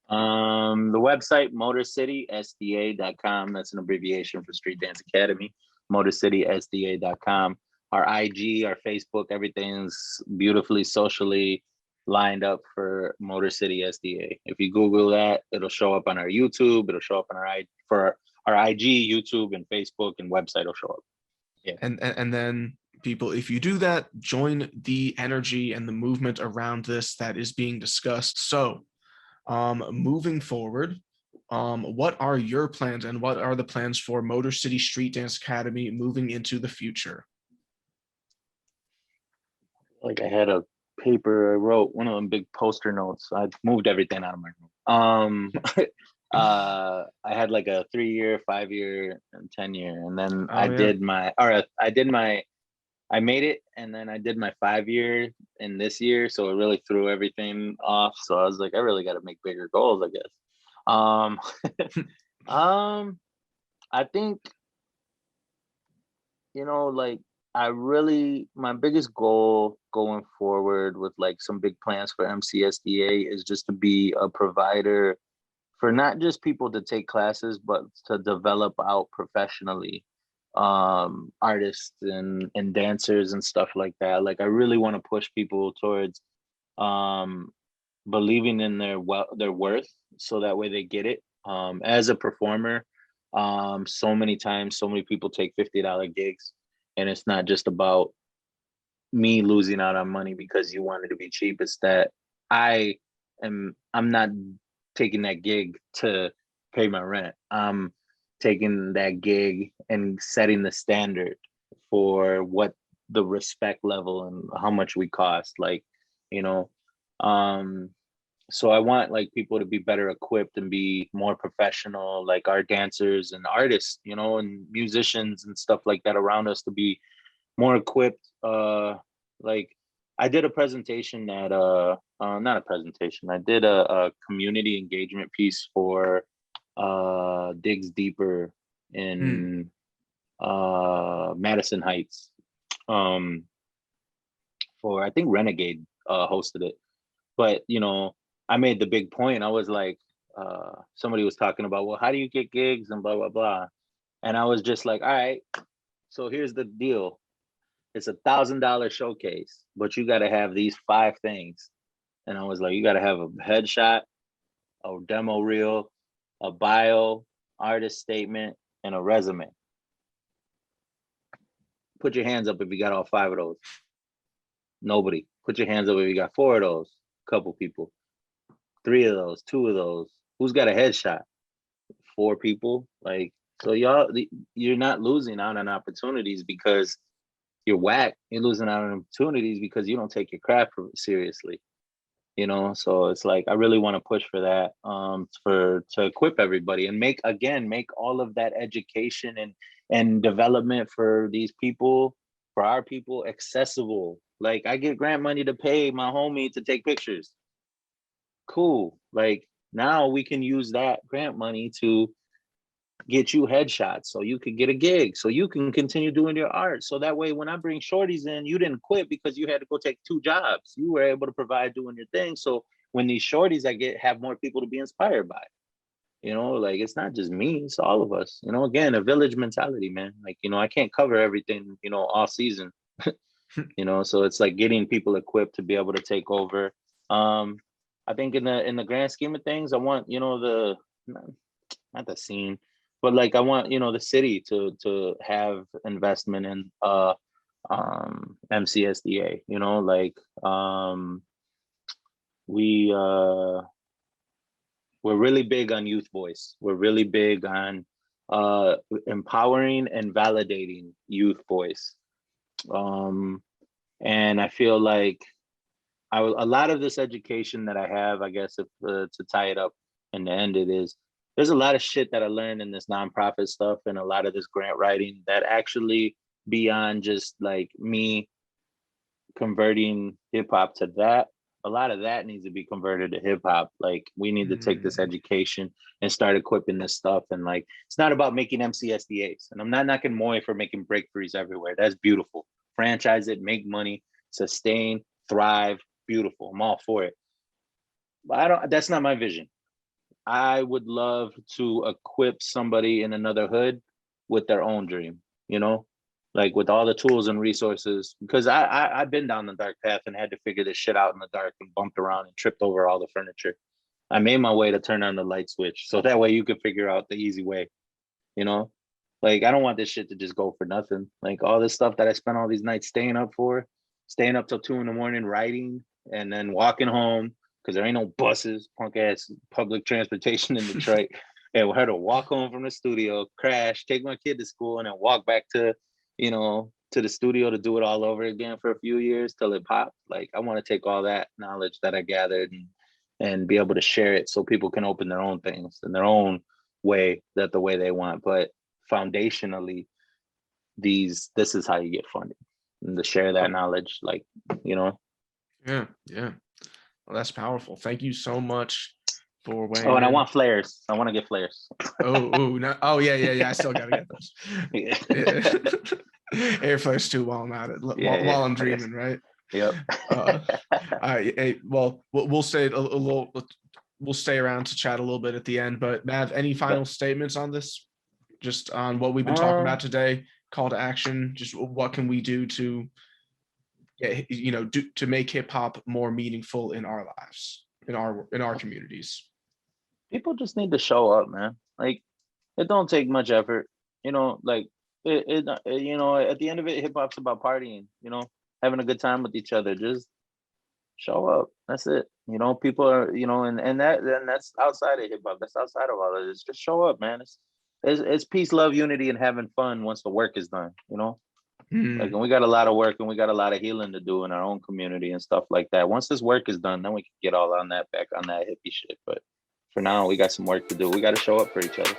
The website motorcitysda.com. That's an abbreviation for Street Dance Academy. Motorcitysda.com. Our IG, our Facebook, everything's beautifully socially lined up for Motor City SDA. If you Google that, it'll show up on our YouTube. It'll show up on our IG, YouTube, and Facebook, and website will show up. Yeah. And then people, if you do that, join the energy and the movement around this that is being discussed. So moving forward, what are your plans and what are the plans for Motor City Street Dance Academy moving into the future? Like I had a paper, I wrote one of them big poster notes. I moved everything out of my room. I had like a 3-year, 5-year, and 10-year, and then Oh yeah. I made it, and then I did my 5-year in this year, so it really threw everything off. So I was like, I really got to make bigger goals, I guess. Um, um, I think, you know, like my biggest goal going forward with like some big plans for MCSDA is just to be a provider for not just people to take classes, but to develop out professionally artists and dancers and stuff like that. Like I really want to push people towards um believing in their worth, so that way they get it. As a performer, so many times so many people take $50 gigs, and it's not just about me losing out on money because you wanted to be cheap. It's that I'm not taking that gig to pay my rent. I'm taking that gig and setting the standard for what the respect level and how much we cost. Like, you know, um, so I want like people to be better equipped and be more professional, like our dancers and artists, you know, and musicians and stuff like that around us to be more equipped, like I did a presentation at not a presentation. I did a community engagement piece for Digs Deeper in Madison Heights. For I think Renegade hosted it. But you know, I made the big point. I was like, somebody was talking about, well, how do you get gigs and blah blah blah. And I was just like, all right, so here's the deal. It's $1,000 showcase, but you got to have these 5 things. And I was like, you got to have a headshot, a demo reel, a bio, artist statement, and a resume. Put your hands up if you got all 5 of those. Nobody. Put your hands up if you got 4 of those. Couple people. 3 of those, 2 of those. Who's got a headshot? 4 people. Like, so y'all, you're not losing out on opportunities because you're whack. You're losing out on opportunities because you don't take your craft seriously. You know, so it's like I really want to push for that, to equip everybody and make all of that education and development for these people, for our people, accessible. Like, I get grant money to pay my homie to take pictures. Cool. Like, now we can use that grant money to get you headshots so you can get a gig, so you can continue doing your art. So that way, when I bring shorties in, you didn't quit because you had to go take 2 jobs. You were able to provide doing your thing. So when these shorties have more people to be inspired by. You know, like, it's not just me, it's all of us. You know, again, a village mentality, man. Like, you know, I can't cover everything, you know, all season. You know, so it's like getting people equipped to be able to take over. I think in the grand scheme of things, I want, you know, not the scene, but like I want, you know, the city to have investment in MCSDA, you know, like we're really big on youth voice. We're really big on empowering and validating youth voice. And I feel like a lot of this education that I have, I guess, if to tie it up and to end it, is there's a lot of shit that I learned in this nonprofit stuff and a lot of this grant writing that actually, beyond just like me converting hip hop to that, a lot of that needs to be converted to hip hop. Like, we need to take this education and start equipping this stuff. And like, it's not about making MCSDAs. And I'm not knocking Moy for making breakthroughs everywhere. That's beautiful. Franchise it, make money, sustain, thrive. Beautiful. I'm all for it. But that's not my vision. I would love to equip somebody in another hood with their own dream, you know, like with all the tools and resources, because I've been down the dark path and had to figure this shit out in the dark and bumped around and tripped over all the furniture. I made my way to turn on the light switch. So that way you can figure out the easy way, you know, like, I don't want this shit to just go for nothing. Like, all this stuff that I spent all these nights staying up till 2 a.m, writing, and then walking home, because there ain't no buses, punk ass public transportation in Detroit. And we had to walk home from the studio, crash, take my kid to school, and then walk back to, you know, to the studio to do it all over again for a few years till it popped. Like, I want to take all that knowledge that I gathered and be able to share it so people can open their own things in their own way, the way they want. But foundationally, this is how you get funded, and to share that knowledge, like, you know. Yeah. Well, that's powerful. Thank you so much for weighing and in. I want flares. I want to get flares. No. Oh yeah. I still gotta get those. Yeah. Air flares too while I'm at it. While I'm dreaming, right? Yep. All right. Hey, well, we'll stay a little. We'll stay around to chat a little bit at the end. But Mav, any final statements on this? Just on what we've been talking about today. Call to action. Just what can we do to, to make hip hop more meaningful in our lives, in our communities. People just need to show up, man. Like, it don't take much effort, you know. Like, it you know, at the end of it, hip hop's about partying, you know, having a good time with each other. Just show up. That's it. You know, people are, you know, and that's outside of hip hop. That's outside of all of this. Just show up, man. It's peace, love, unity, and having fun once the work is done, you know. Like, and we got a lot of work and we got a lot of healing to do in our own community and stuff like that. Once this work is done, then we can get all on that hippie shit. But for now, we got some work to do. We got to show up for each other.